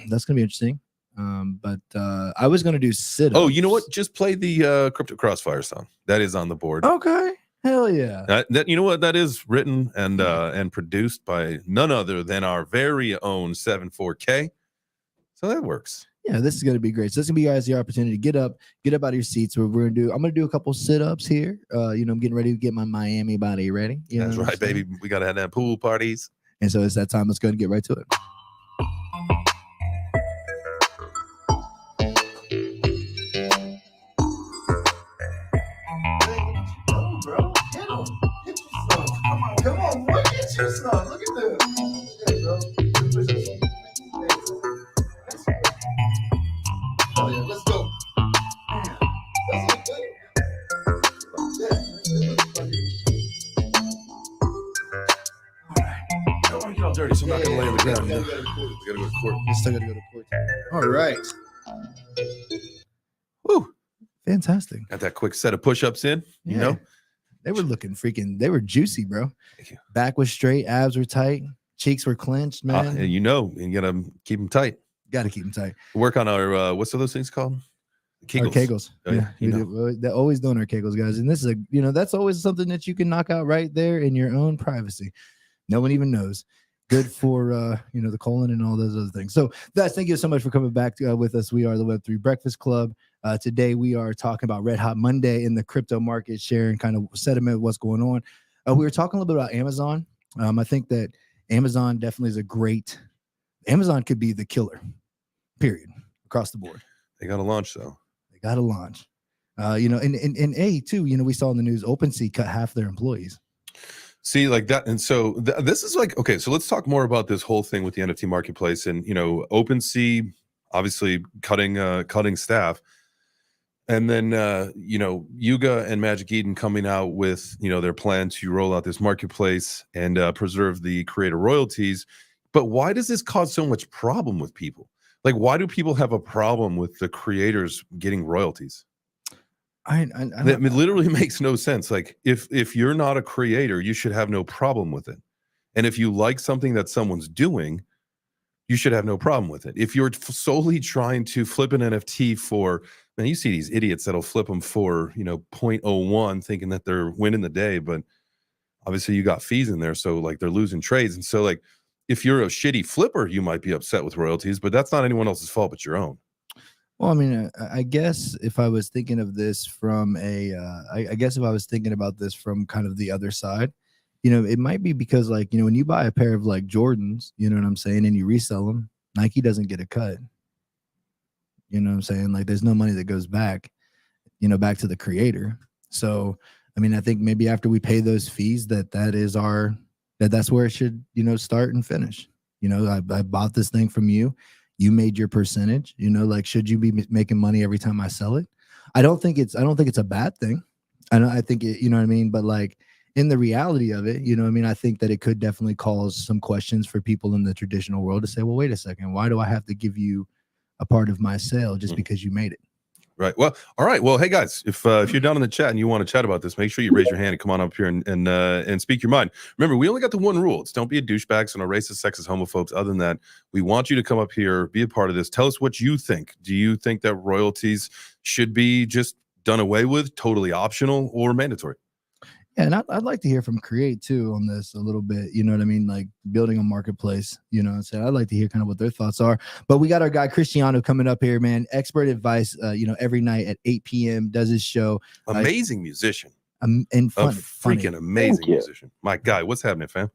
[SPEAKER 4] That's gonna be interesting. But I was gonna do sit-ups.
[SPEAKER 2] Oh, you know what? Just play the Crypto Crossfire song. That is on the board.
[SPEAKER 4] Okay. Hell yeah.
[SPEAKER 2] That you know what? That is written and produced by none other than our very own 74K. So that works.
[SPEAKER 4] Yeah, this is going to be great. So this is going to be guys the opportunity to get up out of your seats. I'm going to do a couple sit-ups here. I'm getting ready to get my Miami body ready.
[SPEAKER 2] That's right, baby. We got to have that pool parties.
[SPEAKER 4] And so it's that time. Let's go and get right to it. Come on, boy, get your son. Look at this. Oh, yeah, let's go. All right.
[SPEAKER 2] I don't want to get all dirty, so I'm not going to lay on the ground. We got to go to court.
[SPEAKER 4] We still got to go to court. All right.
[SPEAKER 2] Woo.
[SPEAKER 4] Fantastic.
[SPEAKER 2] Got that quick set of push-ups in, you know?
[SPEAKER 4] They were looking they were juicy, bro.
[SPEAKER 2] Thank you.
[SPEAKER 4] Back was straight, abs were tight, cheeks were clenched, man.
[SPEAKER 2] And you got to keep them tight.
[SPEAKER 4] Got to keep them tight.
[SPEAKER 2] Work on our, what's those things called?
[SPEAKER 4] Kegels. Our Kegels.
[SPEAKER 2] Oh, yeah.
[SPEAKER 4] They're always doing our Kegels, guys. And this is that's always something that you can knock out right there in your own privacy. No one even knows. Good for the colon and all those other things. So guys, thank you so much for coming back with us. We are the Web3 Breakfast Club. Today we are talking about Red Hot Monday in the crypto market, sharing kind of sentiment of what's going on. We were talking a little bit about Amazon. I think that Amazon definitely is Amazon could be the killer, period, across the board.
[SPEAKER 2] They got to launch though.
[SPEAKER 4] They got to launch. And A too, we saw in the news, OpenSea cut half their employees.
[SPEAKER 2] See, like that. And so this is like, okay, so let's talk more about this whole thing with the NFT marketplace and, OpenSea obviously cutting staff. And then, Yuga and Magic Eden coming out with, their plan to roll out this marketplace and preserve the creator royalties. But why does this cause so much problem with people? Like, why do people have a problem with the creators getting royalties? That literally makes no sense. Like, if you're not a creator, you should have no problem with it. And if you like something that someone's doing, you should have no problem with it. If you're solely trying to flip an NFT for Man, you see these idiots that'll flip them for, 0.01 thinking that they're winning the day, but obviously you got fees in there. So like they're losing trades. And so like, if you're a shitty flipper, you might be upset with royalties, but that's not anyone else's fault but your own.
[SPEAKER 4] Well, I mean, I guess if I was thinking of this from I guess if I was thinking about this from kind of the other side, it might be because like, when you buy a pair of like Jordans, you know what I'm saying, and you resell them, Nike doesn't get a cut. You know what I'm saying? Like there's no money that goes back, back to the creator. So, I mean, I think maybe after we pay those fees, that's where it should, start and finish. I bought this thing from you. You made your percentage, like, should you be making money every time I sell it? I don't think it's a bad thing. I think it, you know what I mean? But like in the reality of it, I think that it could definitely cause some questions for people in the traditional world to say, well, wait a second, why do I have to give you a part of my sale just because you made it?
[SPEAKER 2] Right. Well, all right. Well, hey guys, if you're down in the chat and you want to chat about this, make sure you raise your hand and come on up here and speak your mind. Remember, we only got the one rule. It's don't be a douchebag, so no racist, sexist, homophobes. Other than that, we want you to come up here, be a part of this. Tell us what you think. Do you think that royalties should be just done away with, totally optional, or mandatory?
[SPEAKER 4] Yeah, and I'd like to hear from Create too on this a little bit. You know what I mean? Like building a marketplace, so I'd like to hear kind of what their thoughts are. But we got our guy Cristiano coming up here, man. Expert advice, every night at 8 p.m. does his show.
[SPEAKER 2] Amazing musician.
[SPEAKER 4] And fun,
[SPEAKER 2] freaking amazing musician. My guy, what's happening, fam?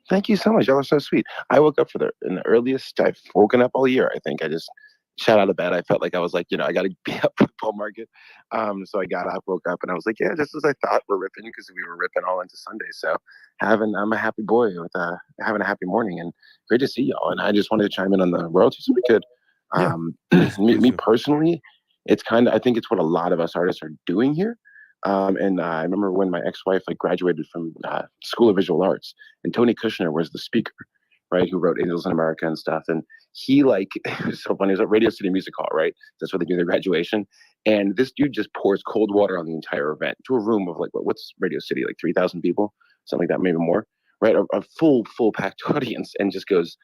[SPEAKER 9] Thank you so much. Y'all are so sweet. I woke up in the earliest I've woken up all year. I think I just shot out of bed. I felt like I was like, I got to be up for the bull market. So I got up, woke up, and I was like, yeah, just as I thought, we're ripping because we were ripping all into Sunday. So I'm a happy boy with having a happy morning, and great to see y'all. And I just wanted to chime in on the royalties if we could. Me personally, I think it's what a lot of us artists are doing here. And I remember when my ex-wife graduated from School of Visual Arts, and Tony Kushner was the speaker, right, who wrote Angels in America and stuff. And he it was so funny. It was at Radio City Music Hall, right? That's where they do their graduation. And this dude just pours cold water on the entire event to a room of what's Radio City, 3,000 people, something like that, maybe more, right? A full packed audience, and just goes,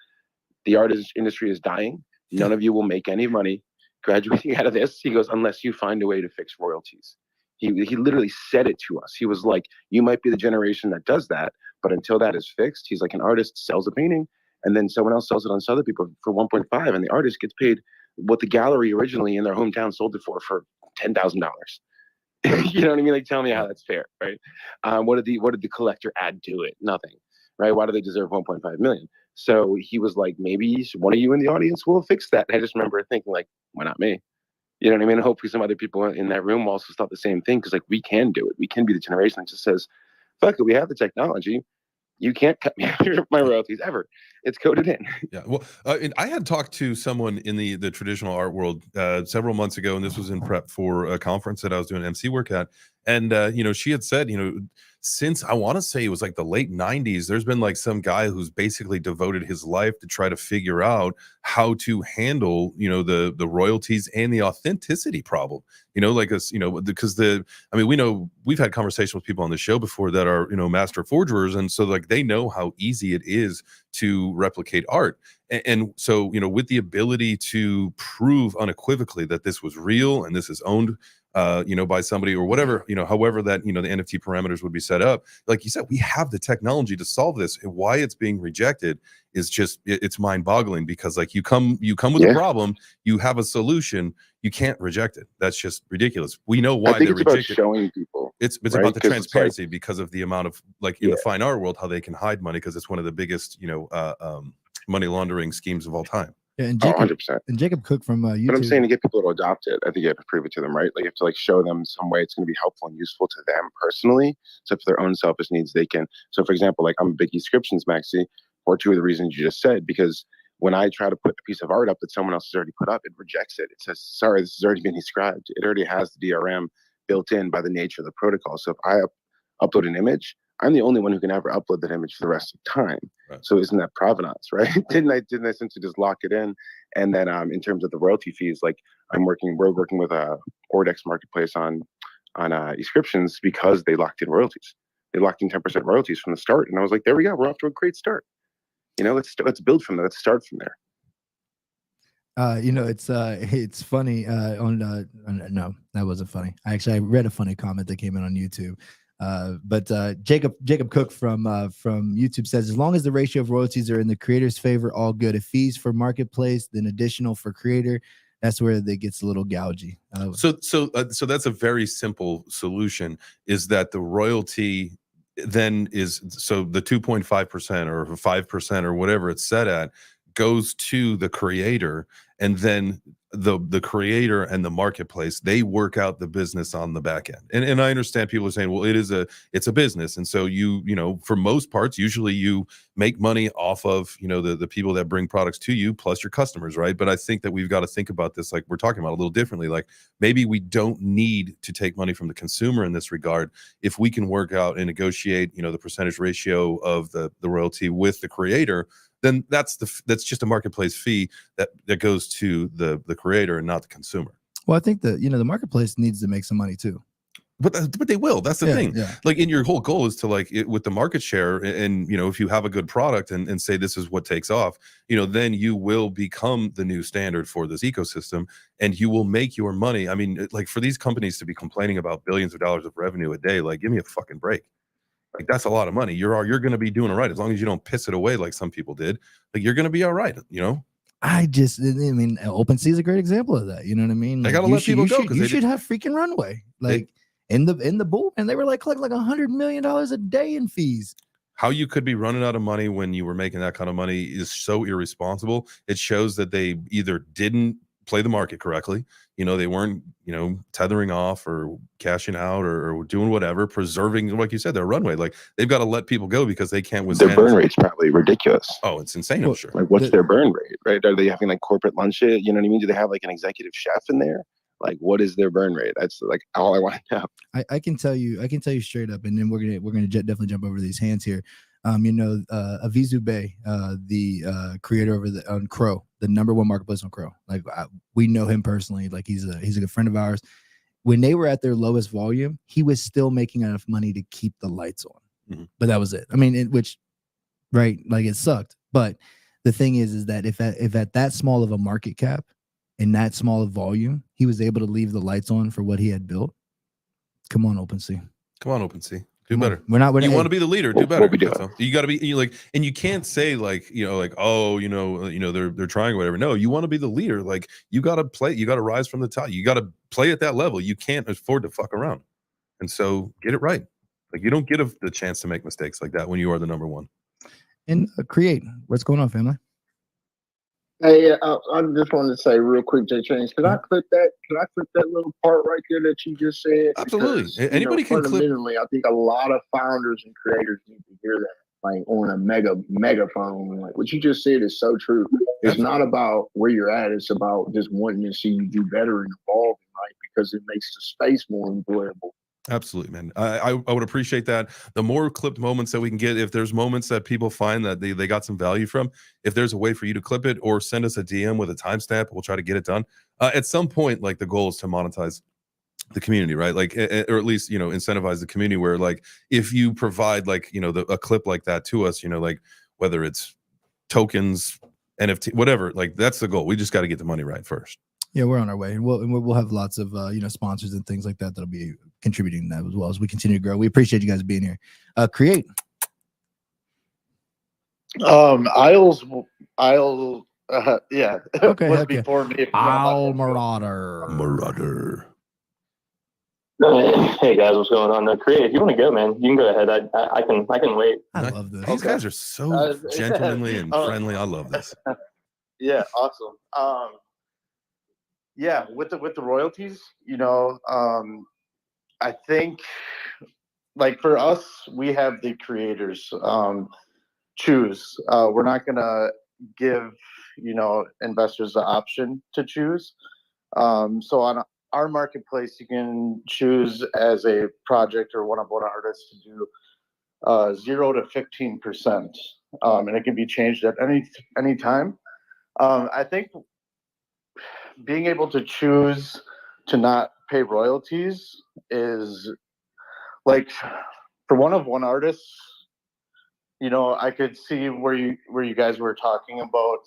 [SPEAKER 9] the artist industry is dying. None of you will make any money graduating out of this. He goes, unless you find a way to fix royalties. He literally said it to us. He was like, you might be the generation that does that, but until that is fixed, he's like, an artist sells a painting and then someone else sells it on to other people for 1.5, and the artist gets paid what the gallery originally in their hometown sold it for $10,000. You know what I mean? Tell me how that's fair, right? What did the collector add to it? Nothing, right? Why do they deserve 1.5 million? So he was like, maybe one of you in the audience will fix that. And I just remember thinking, why not me? You know what I mean? Hopefully some other people in that room also thought the same thing, because we can do it. We can be the generation that just says, fuck it, we have the technology. You can't cut me out of my royalties ever. It's coded in.
[SPEAKER 2] Yeah. Well, and I had talked to someone in the traditional art world several months ago, and this was in prep for a conference that I was doing MC work at. And, she had said, since I want to say it was the late 90s, there's been some guy who's basically devoted his life to try to figure out how to handle, the royalties and the authenticity problem, because we know we've had conversations with people on the show before that are, master forgers. And so they know how easy it is to replicate art. And so, with the ability to prove unequivocally that this was real and this is owned by somebody or whatever, however that, the NFT parameters would be set up. Like you said, we have the technology to solve this. And why it's being rejected is just, it's mind boggling, because you come with a problem, you have a solution, you can't reject it. That's just ridiculous. We know why they reject it.
[SPEAKER 9] Showing people.
[SPEAKER 2] It's right? About the transparency, because of the amount of in the fine art world, how they can hide money, because it's one of the biggest, money laundering schemes of all time.
[SPEAKER 4] Yeah, and Jacob,
[SPEAKER 9] 100%.
[SPEAKER 4] And Jacob Cook from YouTube.
[SPEAKER 9] But I'm saying, to get people to adopt it, I think you have to prove it to them, right? You have to show them some way it's going to be helpful and useful to them personally. So for their own selfish needs, they can. So for example, I'm a big Escriptions maxi for two of the reasons you just said, because when I try to put a piece of art up that someone else has already put up, it rejects it. It says, sorry, this has already been described. It already has the DRM built in by the nature of the protocol. So if I upload an image, I'm the only one who can ever upload that image for the rest of time. Right. So isn't that provenance, right? Didn't I essentially just lock it in? And then in terms of the royalty fees, we're working with a Ordex marketplace on Escriptions, because they locked in royalties. They locked in 10% royalties from the start. And I was like, there we go. We're off to a great start. Let's build from there. Let's start from there.
[SPEAKER 4] It's funny. No, that wasn't funny. I read a funny comment that came in on YouTube. But Jacob Cook from YouTube says, as long as the ratio of royalties are in the creator's favor, all good. If fees for marketplace, then additional for creator, that's where it gets a little gougy.
[SPEAKER 2] So that's a very simple solution. Is that the royalty then is so the 2.5% or 5% or whatever it's set at goes to the creator, and then the creator and the marketplace, they work out the business on the back end. And I understand people are saying, well, it's a business, and so you know, for most parts, usually you make money off of, you know, the people that bring products to you plus your customers, right? But I think that we've got to think about this, like we're talking about, a little differently. Like maybe we don't need to take money from the consumer in this regard if we can work out and negotiate, you know, the percentage ratio of the royalty with the creator. Then that's just a marketplace fee that goes to the creator and not the consumer.
[SPEAKER 4] Well, I think that, you know, the marketplace needs to make some money too.
[SPEAKER 2] But they will. That's the thing.
[SPEAKER 4] Yeah.
[SPEAKER 2] Like, and your whole goal is to, like, with the market share, and you know, if you have a good product and say this is what takes off, you know, then you will become the new standard for this ecosystem, and you will make your money. I mean, like, for these companies to be complaining about billions of dollars of revenue a day, like, give me a fucking break. Like, that's a lot of money. You're going to be doing it right as long as you don't piss it away like some people did. Like, you're going to be all right. You know.
[SPEAKER 4] I mean, OpenSea is a great example of that. You know what I mean?
[SPEAKER 2] They
[SPEAKER 4] Like,
[SPEAKER 2] got to let people go
[SPEAKER 4] because you should have freaking runway. Like in the bull, and they were like collecting like $100 million a day in fees.
[SPEAKER 2] How you could be running out of money when you were making that kind of money is so irresponsible. It shows that they either didn't play the market correctly, you know, they weren't, you know, tethering off or cashing out or doing whatever, preserving, like you said, their runway. Like, they've got to let people go because they can't withstand.
[SPEAKER 9] Their burn rate's probably ridiculous.
[SPEAKER 2] Oh, it's insane. I'm sure.
[SPEAKER 9] Like, what's their burn rate, right? Are they having like corporate lunch? You know what I mean? Do they have like an executive chef in there? Like, what is their burn rate? That's like all I want to know.
[SPEAKER 4] I can tell you straight up, and then we're gonna definitely jump over these hands here. You know, Avizu Bey, the creator over on Crow, the #1 marketplace on Crow. Like, we know him personally. Like, he's a good friend of ours. When they were at their lowest volume, he was still making enough money to keep the lights on. But that was it. I mean, right? Like, it sucked. But the thing is that if at that small of a market cap, in that small of volume, he was able to leave the lights on for what he had built. Come on, OpenSea.
[SPEAKER 2] Come on, OpenSea. Do better.
[SPEAKER 4] We're not.
[SPEAKER 2] You want to be the leader. Do better.
[SPEAKER 9] What
[SPEAKER 2] You got to be like, and you can't say like, you know, like, oh, you know, they're trying or whatever. No, you want to be the leader. Like, you got to play. You got to rise from the top. You got to play at that level. You can't afford to fuck around. And so get it right. Like, you don't get the chance to make mistakes like that when you are the #1.
[SPEAKER 4] And create. What's going on, family?
[SPEAKER 6] Hey, I just wanted to say real quick, J Trains, can I clip that? Can I clip that little part right there that you just said?
[SPEAKER 2] Absolutely.
[SPEAKER 6] Because,
[SPEAKER 2] Anybody can clip.
[SPEAKER 6] Fundamentally, I think a lot of founders and creators need to hear that, like on a megaphone. Like, what you just said is so true. It's not about where you're at. It's about just wanting to see you do better and evolve, right? Because it makes the space more enjoyable.
[SPEAKER 2] Absolutely, man. I would appreciate that. The more clipped moments that we can get, if there's moments that people find that they got some value from, if there's a way for you to clip it or send us a DM with a timestamp, we'll try to get it done. At some point, like, the goal is to monetize the community, right? Like, or at least, you know, incentivize the community where, like, if you provide, like, you know, a clip like that to us, you know, like, whether it's tokens, NFT, whatever, like, that's the goal. We just got to get the money right first.
[SPEAKER 4] Yeah, we're on our way, and we'll have lots of you know, sponsors and things like that that'll be contributing to that as well as we continue to grow. We appreciate you guys being here. Create.
[SPEAKER 8] Yeah.
[SPEAKER 4] Okay.
[SPEAKER 8] Was
[SPEAKER 4] Okay.
[SPEAKER 8] before me.
[SPEAKER 4] Marauder.
[SPEAKER 10] Hey guys, what's going on? Create. If you want to go, man, you can go ahead. I can wait.
[SPEAKER 4] I love this.
[SPEAKER 2] These guys are so gentlemanly and friendly. I love this.
[SPEAKER 8] Yeah, awesome. Yeah, with the royalties, you know, I think, like, for us, we have the creators choose. We're not gonna give, you know, investors the option to choose. So on our marketplace, you can choose as a project or one artists to do 0 to 15%, and it can be changed at any time. I think being able to choose to not pay royalties is, like, for one artists, you know, I could see where you guys were talking about,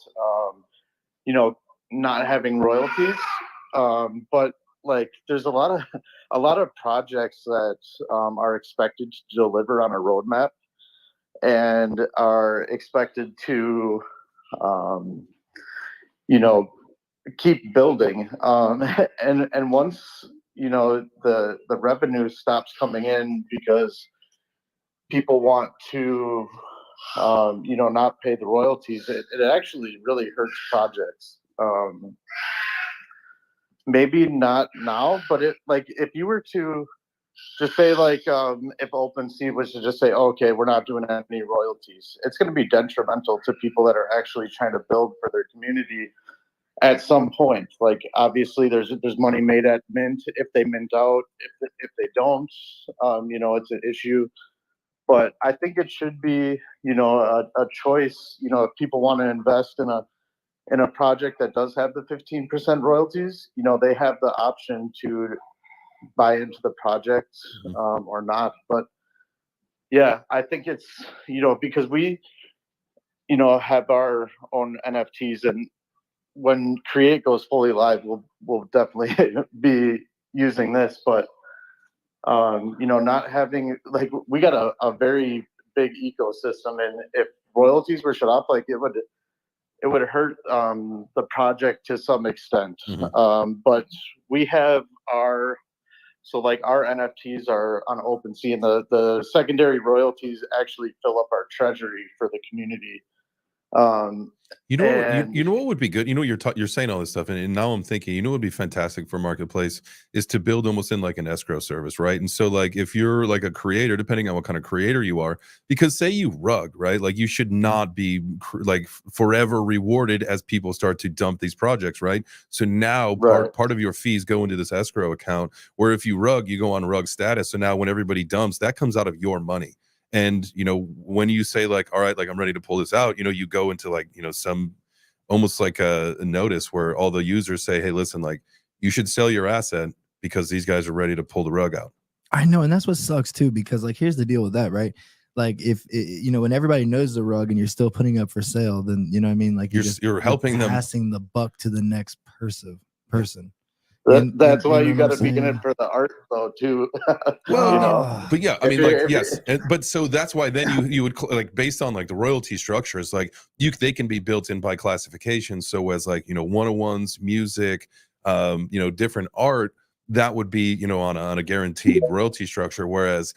[SPEAKER 8] you know, not having royalties. But like there's a lot of projects that are expected to deliver on a roadmap and are expected to you know, keep building. And once you know the revenue stops coming in because people want to you know, not pay the royalties, it actually really hurts projects. Maybe not now, but it like if you were to just say like if OpenSea was to just say, oh, okay, we're not doing any royalties, it's going to be detrimental to people that are actually trying to build for their community at some point. Like obviously there's money made at mint if they mint out. If they don't, you know, it's an issue. But I think it should be, you know, a choice. You know, if people want to invest in a project that does have the 15% royalties, you know, they have the option to buy into the project or not. But yeah, I think it's, you know, because we, you know, have our own NFTs, and when Create goes fully live, we'll definitely be using this. But you know, not having like we got a very big ecosystem, and if royalties were shut off, like it would hurt the project to some extent. But we have our NFTs are on OpenSea, and the secondary royalties actually fill up our treasury for the community.
[SPEAKER 2] You know what would be good? You know, you're saying all this stuff, and now I'm thinking, you know, what would be fantastic for Marketplace is to build almost in like an escrow service, right? And so, like, if you're like a creator, depending on what kind of creator you are, because say you rug, right? Like, you should not be like forever rewarded as people start to dump these projects, right? So now part of your fees go into this escrow account, where if you rug, you go on rug status. So now when everybody dumps, that comes out of your money. And, you know, when you say like, all right, like I'm ready to pull this out, you know, you go into like, you know, some almost like a notice where all the users say, hey, listen, like you should sell your asset because these guys are ready to pull the rug out.
[SPEAKER 4] I know. And that's what sucks too, because like, here's the deal with that, right? Like if, you know, when everybody knows the rug and you're still putting up for sale, then, you know what I mean? Like you're helping them, passing the buck to the next person.
[SPEAKER 8] That's why you got to be in it for the art, though, too.
[SPEAKER 2] Well,
[SPEAKER 8] you know?
[SPEAKER 2] but yeah, I mean, like, yes, but so that's why then you would like based on like the royalty structures, like they can be built in by classification. So as like, you know, 101s, music, you know, different art, that would be, you know, on a guaranteed royalty structure, whereas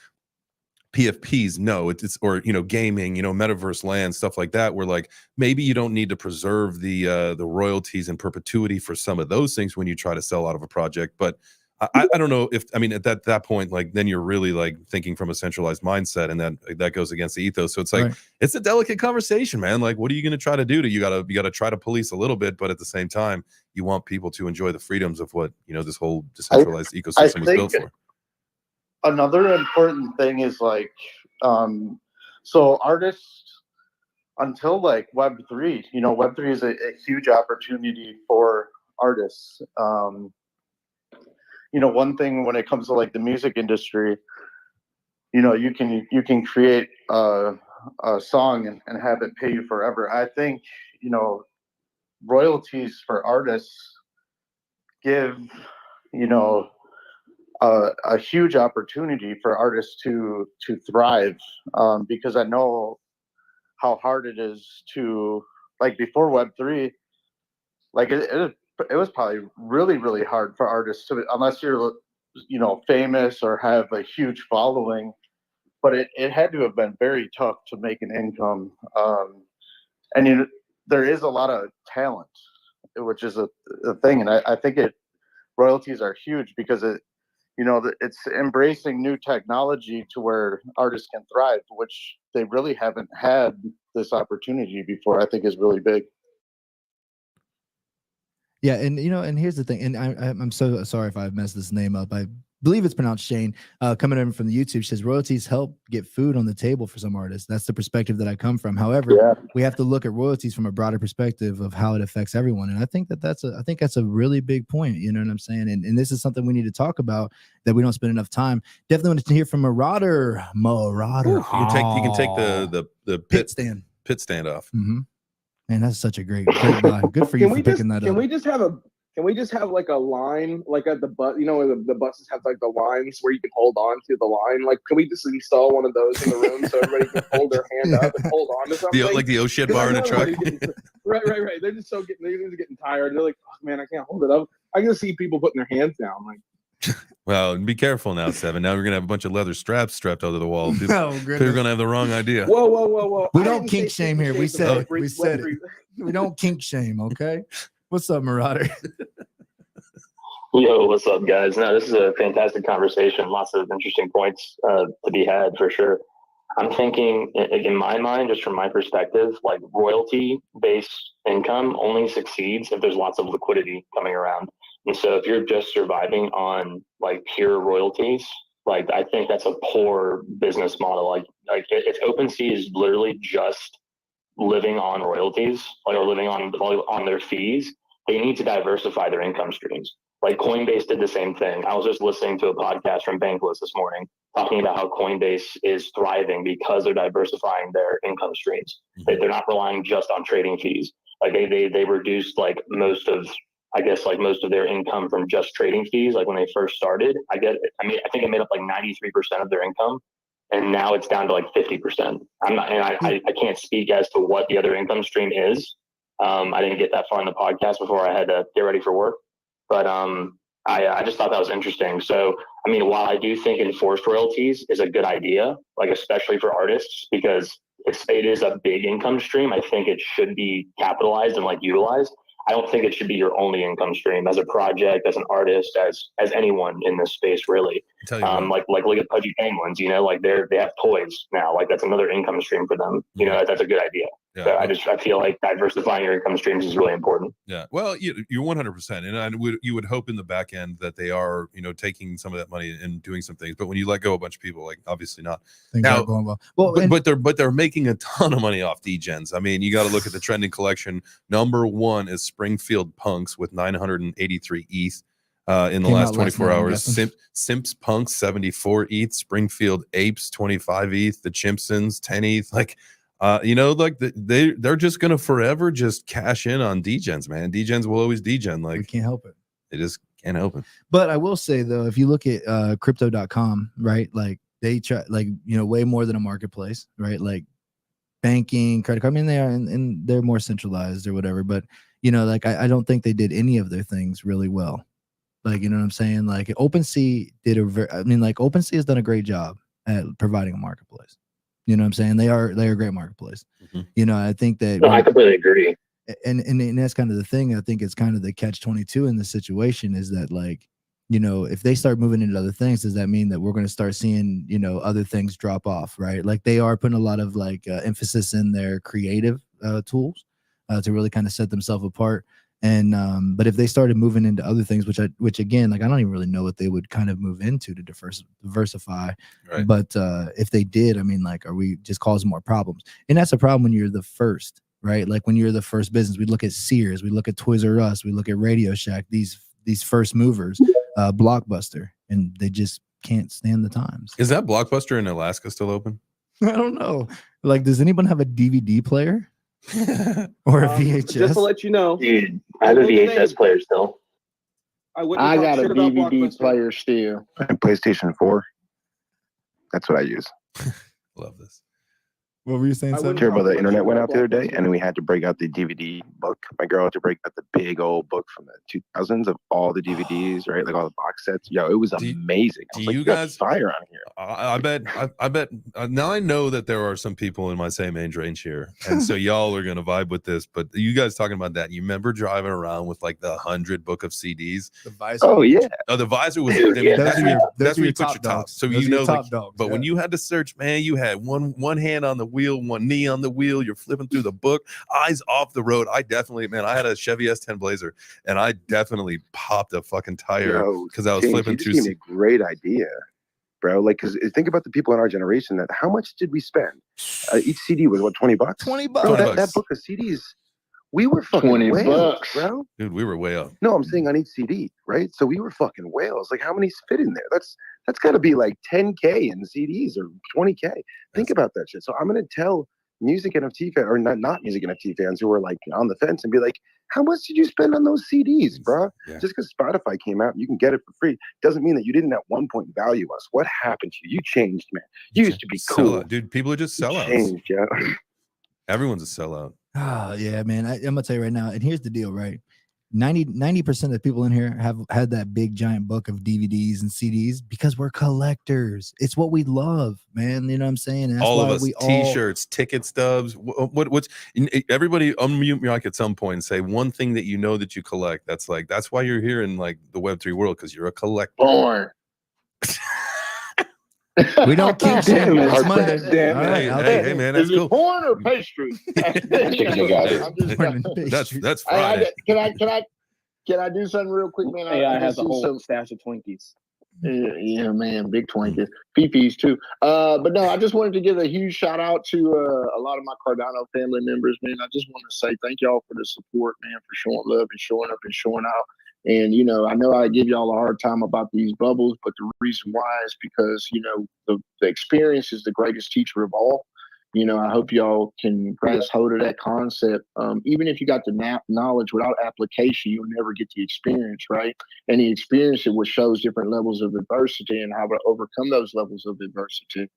[SPEAKER 2] PFPs, no, it's or, you know, gaming, you know, metaverse land, stuff like that, where like maybe you don't need to preserve the royalties in perpetuity for some of those things when you try to sell out of a project. But I don't know if, I mean, at that point, like then you're really like thinking from a centralized mindset, and that goes against the ethos. So it's like it's a delicate conversation, man. Like, what are you going to try to do? You gotta try to police a little bit, but at the same time, you want people to enjoy the freedoms of what, you know, this whole decentralized ecosystem was built for.
[SPEAKER 8] Another important thing is like, so artists, until like Web3, you know, Web3 is a huge opportunity for artists. You know, one thing when it comes to like the music industry, you know, you can create a song and have it pay you forever. I think, you know, royalties for artists give, you know, a huge opportunity for artists to thrive, because I know how hard it is to, like, before Web3, like it was probably really hard for artists to, unless you're, you know, famous or have a huge following, but it had to have been very tough to make an income. And you know, there is a lot of talent, which is a thing, and I think royalties are huge because it, you know, it's embracing new technology to where artists can thrive, which they really haven't had this opportunity before. I think is really big.
[SPEAKER 4] Yeah, and you know, and here's the thing, and I'm so sorry if I messed this name up. I believe it's pronounced Shane. Coming in from the YouTube, says royalties help get food on the table for some artists. That's the perspective that I come from. However, we have to look at royalties from a broader perspective of how it affects everyone. And I think that's a really big point. You know what I'm saying? And this is something we need to talk about that we don't spend enough time. Definitely want to hear from Marauder.
[SPEAKER 2] You can take the pit stand off.
[SPEAKER 4] Man, that's such a great buy. Good for you for picking that up.
[SPEAKER 5] Can we just have like a line, like at the bus, you know, where the buses have like the lines where you can hold on to the line? Like, can we just install one of those in the room so everybody can hold their hand up and hold on to something?
[SPEAKER 2] Like the oh shit bar in a truck.
[SPEAKER 5] Right. They're just getting tired. They're like, oh, man, I can't hold it up. I can see people putting their hands down. Like,
[SPEAKER 2] well, be careful now, Seven. Now we're gonna have a bunch of leather straps strapped over the wall. People,
[SPEAKER 4] goodness.
[SPEAKER 2] They're gonna have the wrong idea.
[SPEAKER 5] Whoa.
[SPEAKER 4] We don't kink shame here. We said it. We don't kink shame, okay? What's up, Marauder?
[SPEAKER 10] Yo, what's up, guys? No, this is a fantastic conversation. Lots of interesting points to be had for sure. I'm thinking, in my mind, just from my perspective, like royalty-based income only succeeds if there's lots of liquidity coming around. And so if you're just surviving on like pure royalties, like I think that's a poor business model. Like if OpenSea is literally just living on royalties, like or living on their fees, they need to diversify their income streams. Like Coinbase did the same thing. I was just listening to a podcast from Bankless this morning talking about how Coinbase is thriving because they're diversifying their income streams. They're not relying just on trading fees. Like they reduced like most of their income from just trading fees. Like when they first started, I think it made up like 93% of their income. And now it's down to like 50%. I can't speak as to what the other income stream is. I didn't get that far in the podcast before I had to get ready for work. But I just thought that was interesting. So, I mean, while I do think enforced royalties is a good idea, like especially for artists, because it is a big income stream, I think it should be capitalized and like utilized. I don't think it should be your only income stream as a project, as an artist, as anyone in this space, really. Like look at Pudgy Penguins, you know, like they have toys now. Like that's another income stream for them. You know, that's a good idea. Yeah, so I feel like diversifying your income streams is really important.
[SPEAKER 2] Yeah, well, you're 100%, and you would hope in the back end that they are, you know, taking some of that money and doing some things. But when you let go a bunch of people, like obviously not.
[SPEAKER 4] Things aren't going well. Well,
[SPEAKER 2] but they're making a ton of money off degens. I mean, you got to look at the trending collection. Number one is Springfield Punks with 983 ETH in the last 24 hours. Simps Punks 74 ETH. Springfield Apes 25 ETH. The Chimpsons 10 ETH. Like. You know, like they're just gonna forever just cash in on degens, man. Degens will always degen. Like
[SPEAKER 4] we can't help it.
[SPEAKER 2] They just can't help it.
[SPEAKER 4] But I will say though, if you look at crypto.com, right, like they try, like, you know, way more than a marketplace, right? Like banking, credit card. I mean, they are, and they're more centralized or whatever. But you know, like I don't think they did any of their things really well. Like, you know what I'm saying? Like OpenSea did OpenSea has done a great job at providing a marketplace. You know what I'm saying? They're a great marketplace. Mm-hmm. You know, I think that
[SPEAKER 10] I completely agree.
[SPEAKER 4] And that's kind of the thing. I think it's kind of the catch-22 in this situation is that, like, you know, if they start moving into other things, does that mean that we're going to start seeing, you know, other things drop off, right? Like they are putting a lot of like emphasis in their creative tools to really kind of set themselves apart. And but if they started moving into other things, which again, like I don't even really know what they would kind of move into to diversify. Right. But if they did, I mean, like, are we just causing more problems? And that's a problem when you're the first, right? Like when you're the first business, we look at Sears, we look at Toys R Us, we look at Radio Shack, these first movers, Blockbuster, and they just can't stand the times.
[SPEAKER 2] Is that Blockbuster in Alaska still open?
[SPEAKER 4] I don't know. Like, does anyone have a DVD player? Or a VHS?
[SPEAKER 5] Just to let you know,
[SPEAKER 10] dude, I have a VHS player still.
[SPEAKER 6] I got a DVD player still.
[SPEAKER 9] And PlayStation 4. That's what I use.
[SPEAKER 2] Love this.
[SPEAKER 4] What were you saying?
[SPEAKER 9] Sure, but the internet went out the other day, and we had to break out the DVD book. My girl had to break out the big old book from the 2000s of all the DVDs, right? Like all the box sets. Yo, it was amazing.
[SPEAKER 2] Do you guys fire on here? I bet. Now I know that there are some people in my same age range here, and so y'all are gonna vibe with this. But you guys talking about that? You remember driving around with like the 100 book of CDs?
[SPEAKER 4] The visor.
[SPEAKER 9] Oh yeah.
[SPEAKER 2] Oh, the visor was. I mean, that's where you put your top. So you know, like, but when you had to search, man, you had one hand on the wheel, one knee on the wheel, you're flipping through the book, eyes off the road. I had a Chevy S10 Blazer, and I definitely popped a fucking tire because I was flipping through.
[SPEAKER 9] You gave me a great idea, bro. Like, because think about the people in our generation that how much did we spend? Each CD was what, $20?
[SPEAKER 4] $20.
[SPEAKER 9] Bro, that book of CDs, we were fucking whales, bro.
[SPEAKER 2] Dude, we were way up.
[SPEAKER 9] No, I'm saying on each CD, right? So we were fucking whales. Like, how many fit in there? That's got to be like 10K in CDs or 20K. Think about that shit. So I'm gonna tell music NFT fans, or not music NFT fans, who are like on the fence and be like, how much did you spend on those CDs, bro?
[SPEAKER 2] Yeah.
[SPEAKER 9] Just because Spotify came out, you can get it for free, doesn't mean that you didn't at one point value us. What happened to you? You changed, man. You used to be cool.
[SPEAKER 2] Dude, people are just sellouts.
[SPEAKER 9] Changed, yeah.
[SPEAKER 2] Everyone's a sellout.
[SPEAKER 4] Oh yeah, man. I'm gonna tell you right now, and here's the deal, right? 90% of the people in here have had that big giant book of DVDs and CDs because we're collectors. It's what we love, man. You know what I'm saying? And that's
[SPEAKER 2] All
[SPEAKER 4] why
[SPEAKER 2] of us,
[SPEAKER 4] we
[SPEAKER 2] T-shirts, ticket stubs. What's everybody unmute your mic at some point and say one thing that you know that you collect. That's why you're here in like the Web3 world, because you're a collector.
[SPEAKER 6] Porn.
[SPEAKER 4] We don't keep
[SPEAKER 9] Damn it.
[SPEAKER 4] it's Monday.
[SPEAKER 9] Damn
[SPEAKER 4] All
[SPEAKER 9] it.
[SPEAKER 4] right,
[SPEAKER 2] Hey, man, that's
[SPEAKER 6] Is
[SPEAKER 2] cool.
[SPEAKER 6] it porn or pastry?
[SPEAKER 2] That's Friday.
[SPEAKER 6] Can I do something real quick, man?
[SPEAKER 5] AI has a
[SPEAKER 6] see
[SPEAKER 5] whole
[SPEAKER 6] some
[SPEAKER 5] stash of Twinkies.
[SPEAKER 6] Yeah, man, big Twinkies, Fifis too. But no, I just wanted to give a huge shout out to a lot of my Cardano family members, man. I just want to say thank y'all for the support, man, for showing love and showing up and showing out. And you know, I know I give y'all a hard time about these bubbles, but the reason why is because you know the experience is the greatest teacher of all. You know, I hope y'all can grasp hold of that concept. Even if you got the knowledge without application, you'll never get the experience, right? And the experience is what shows different levels of adversity and how to overcome those levels of adversity.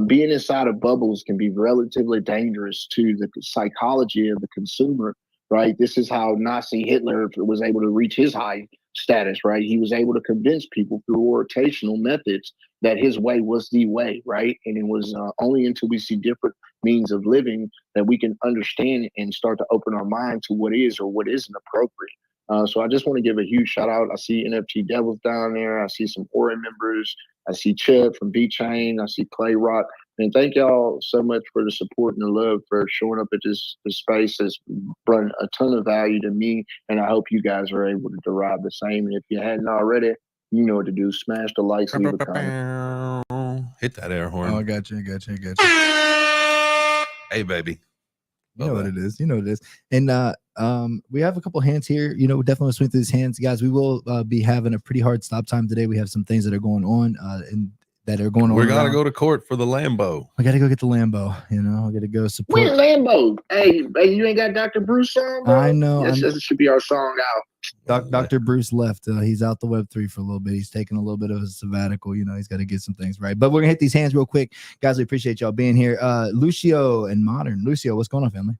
[SPEAKER 6] Being inside of bubbles can be relatively dangerous to the psychology of the consumer, right? This is how Nazi Hitler was able to reach his high status, right? He was able to convince people through rotational methods that his way was the way, right? And it was only until we see different means of living that we can understand and start to open our mind to what is or what isn't appropriate. So I just want to give a huge shout out. I see NFT Devils down there. I see some Ori members. I see Chip from B-Chain. I see Clay Rock. And thank y'all so much for the support and the love for showing up at this space that's brought a ton of value to me. And I hope you guys are able to derive the same. And if you hadn't already, you know what to do. Smash the likes, leave a comment.
[SPEAKER 2] Hit that air horn.
[SPEAKER 4] Oh, I got you.
[SPEAKER 2] Hey, baby.
[SPEAKER 4] You know what it is. You know what it is. And we have a couple hands here. You know, we definitely want to swing through these hands, guys. We will be having a pretty hard stop time today. We have some things that are going on
[SPEAKER 2] We're gonna go to court for the Lambo.
[SPEAKER 4] We gotta go get the Lambo. You know, we gotta go support.
[SPEAKER 6] Where's Lambo? Hey, you ain't got Dr. Bruce song, bro?
[SPEAKER 4] I know.
[SPEAKER 6] That should be our song out.
[SPEAKER 4] Dr. Bruce left. He's out the Web3 for a little bit. He's taking a little bit of a sabbatical. You know, he's got to get some things right. But we're gonna hit these hands real quick, guys. We appreciate y'all being here. Lucio and Modern. Lucio, what's going on, family?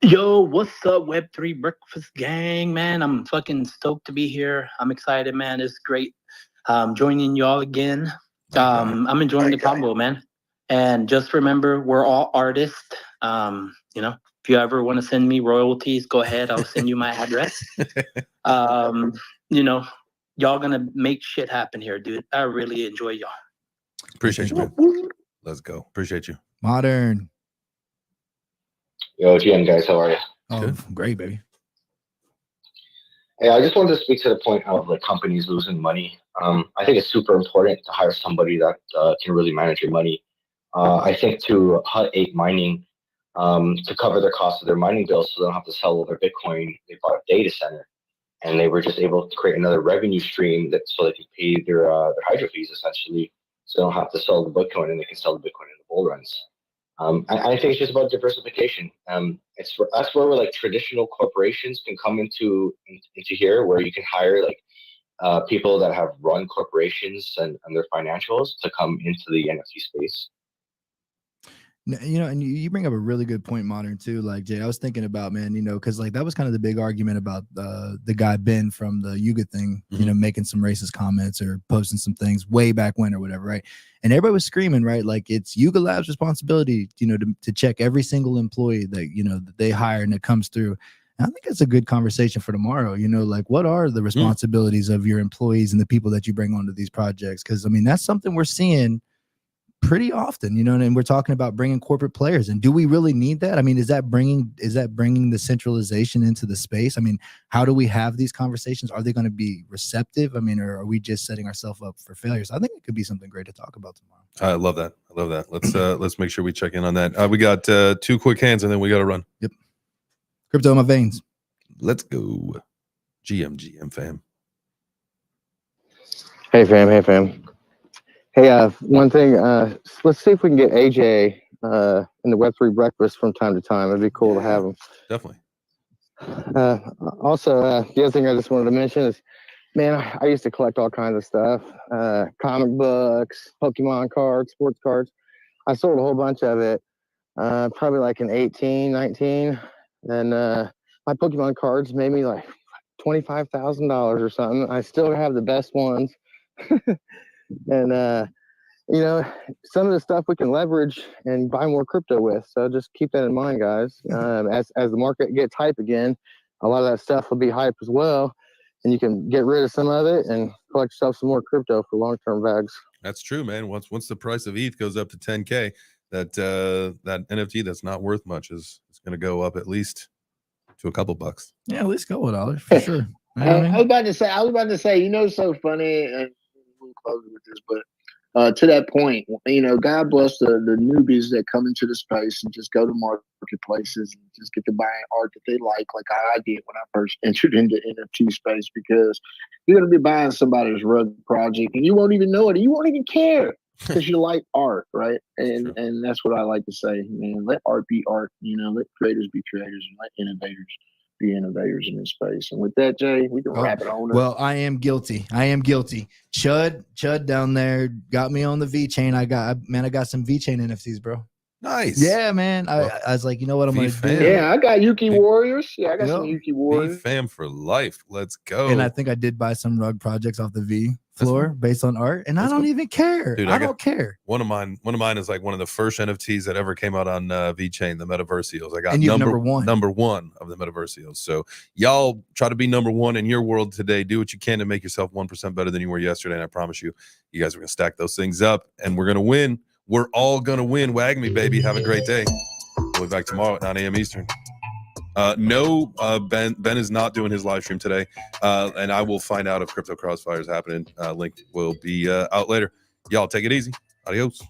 [SPEAKER 11] Yo, what's up, Web3 Breakfast Gang, man? I'm fucking stoked to be here. I'm excited, man. It's great joining y'all again. I'm enjoying the combo, man. And just remember, we're all artists. You know, if you ever want to send me royalties, go ahead. I'll send you my address. You know, y'all gonna make shit happen here, dude. I really enjoy y'all.
[SPEAKER 2] Appreciate you, man. Let's go. Appreciate you.
[SPEAKER 4] Modern.
[SPEAKER 12] Yo, GM guys, how are you?
[SPEAKER 4] Oh, good. Great, baby.
[SPEAKER 12] Hey, I just wanted to speak to the point of like companies losing money. I think it's super important to hire somebody that can really manage your money. I think to Hut 8 Mining, to cover their cost of their mining bills so they don't have to sell all their Bitcoin, they bought a data center, and they were just able to create another revenue stream so they can pay their hydro fees essentially, so they don't have to sell the Bitcoin and they can sell the Bitcoin in the bull runs. I think it's just about diversification. That's where like traditional corporations can come into here, where you can hire like people that have run corporations and their financials to come into the NFT space.
[SPEAKER 4] You know, and you bring up a really good point, Modern, too. Like, Jay, I was thinking about, man, you know, because like that was kind of the big argument about the guy Ben from the Yuga thing, you know, making some racist comments or posting some things way back when or whatever, right? And everybody was screaming, right? Like, it's Yuga Labs' responsibility, you know, to check every single employee that, you know, that they hire and it comes through. And I think it's a good conversation for tomorrow. You know, like, what are the responsibilities of your employees and the people that you bring onto these projects? Because I mean, that's something we're seeing pretty often, you know, and we're talking about bringing corporate players. And do we really need that? I mean, is that bringing the centralization into the space? I mean, how do we have these conversations? Are they going to be receptive? I mean, or are we just setting ourselves up for failures? I think it could be something great to talk about tomorrow.
[SPEAKER 2] I love that. I love that. Let's make sure we check in on that. We got 2 quick hands and then we got to run.
[SPEAKER 4] Yep. Crypto in my veins.
[SPEAKER 2] Let's go. GM fam.
[SPEAKER 13] Hey fam. Hey, one thing, let's see if we can get AJ
[SPEAKER 6] in the Web3 breakfast from time to time. It'd be cool to have them.
[SPEAKER 2] Definitely.
[SPEAKER 6] Also, the other thing I just wanted to mention is, man, I used to collect all kinds of stuff, comic books, Pokemon cards, sports cards. I sold a whole bunch of it, probably like in 18, 19. And my Pokemon cards made me like $25,000 or something. I still have the best ones. And, you know, some of the stuff we can leverage and buy more crypto with. So just keep that in mind, guys. As the market gets hype again, a lot of that stuff will be hype as well. And you can get rid of some of it and collect yourself some more crypto for long-term bags.
[SPEAKER 2] That's true, man. Once the price of ETH goes up to 10K, that NFT that's not worth much is going to go up at least to a couple bucks.
[SPEAKER 4] Yeah, at least a couple dollars for sure. You know what I mean?
[SPEAKER 6] I was about to say, you know, it's so funny, and we'll close with this, but to that point, you know, God bless the newbies that come into the space and just go to marketplaces and just get to buy art that they like I did when I first entered into NFT space, because you're going to be buying somebody's rug project and you won't even know it. You won't even care because you like art, right? And that's what I like to say, man. Let art be art, you know, let creators be creators, and let innovators be innovators in this space. And with that, Jay, we can wrap it on up.
[SPEAKER 4] Well, I am guilty. Chud down there got me on the V chain. I got some V chain NFTs, bro.
[SPEAKER 2] Nice.
[SPEAKER 4] Yeah, man. I was like, you know what I'm gonna do?
[SPEAKER 6] Yeah, I got Yuki Warriors. Yeah, I got some Yuki Warriors.
[SPEAKER 2] Fam for life. Let's go.
[SPEAKER 4] And I think I did buy some rug projects off the V floor based on art, and I don't even care.
[SPEAKER 2] Dude,
[SPEAKER 4] I don't care.
[SPEAKER 2] One of mine is like one of the first NFTs that ever came out on VeChain, the Metaversials. I got
[SPEAKER 4] And you're number
[SPEAKER 2] one of the Metaversials. So y'all try to be number one in your world today. Do what you can to make yourself 1% better than you were yesterday. And I promise you, you guys are gonna stack those things up, and we're gonna win. We're all gonna win. Wag me, baby. Have a great day. We'll be back tomorrow at 9 a.m. Eastern. No, Ben is not doing his live stream today, and I will find out if Crypto Crossfire is happening. Link will be out later. Y'all take it easy. Adios.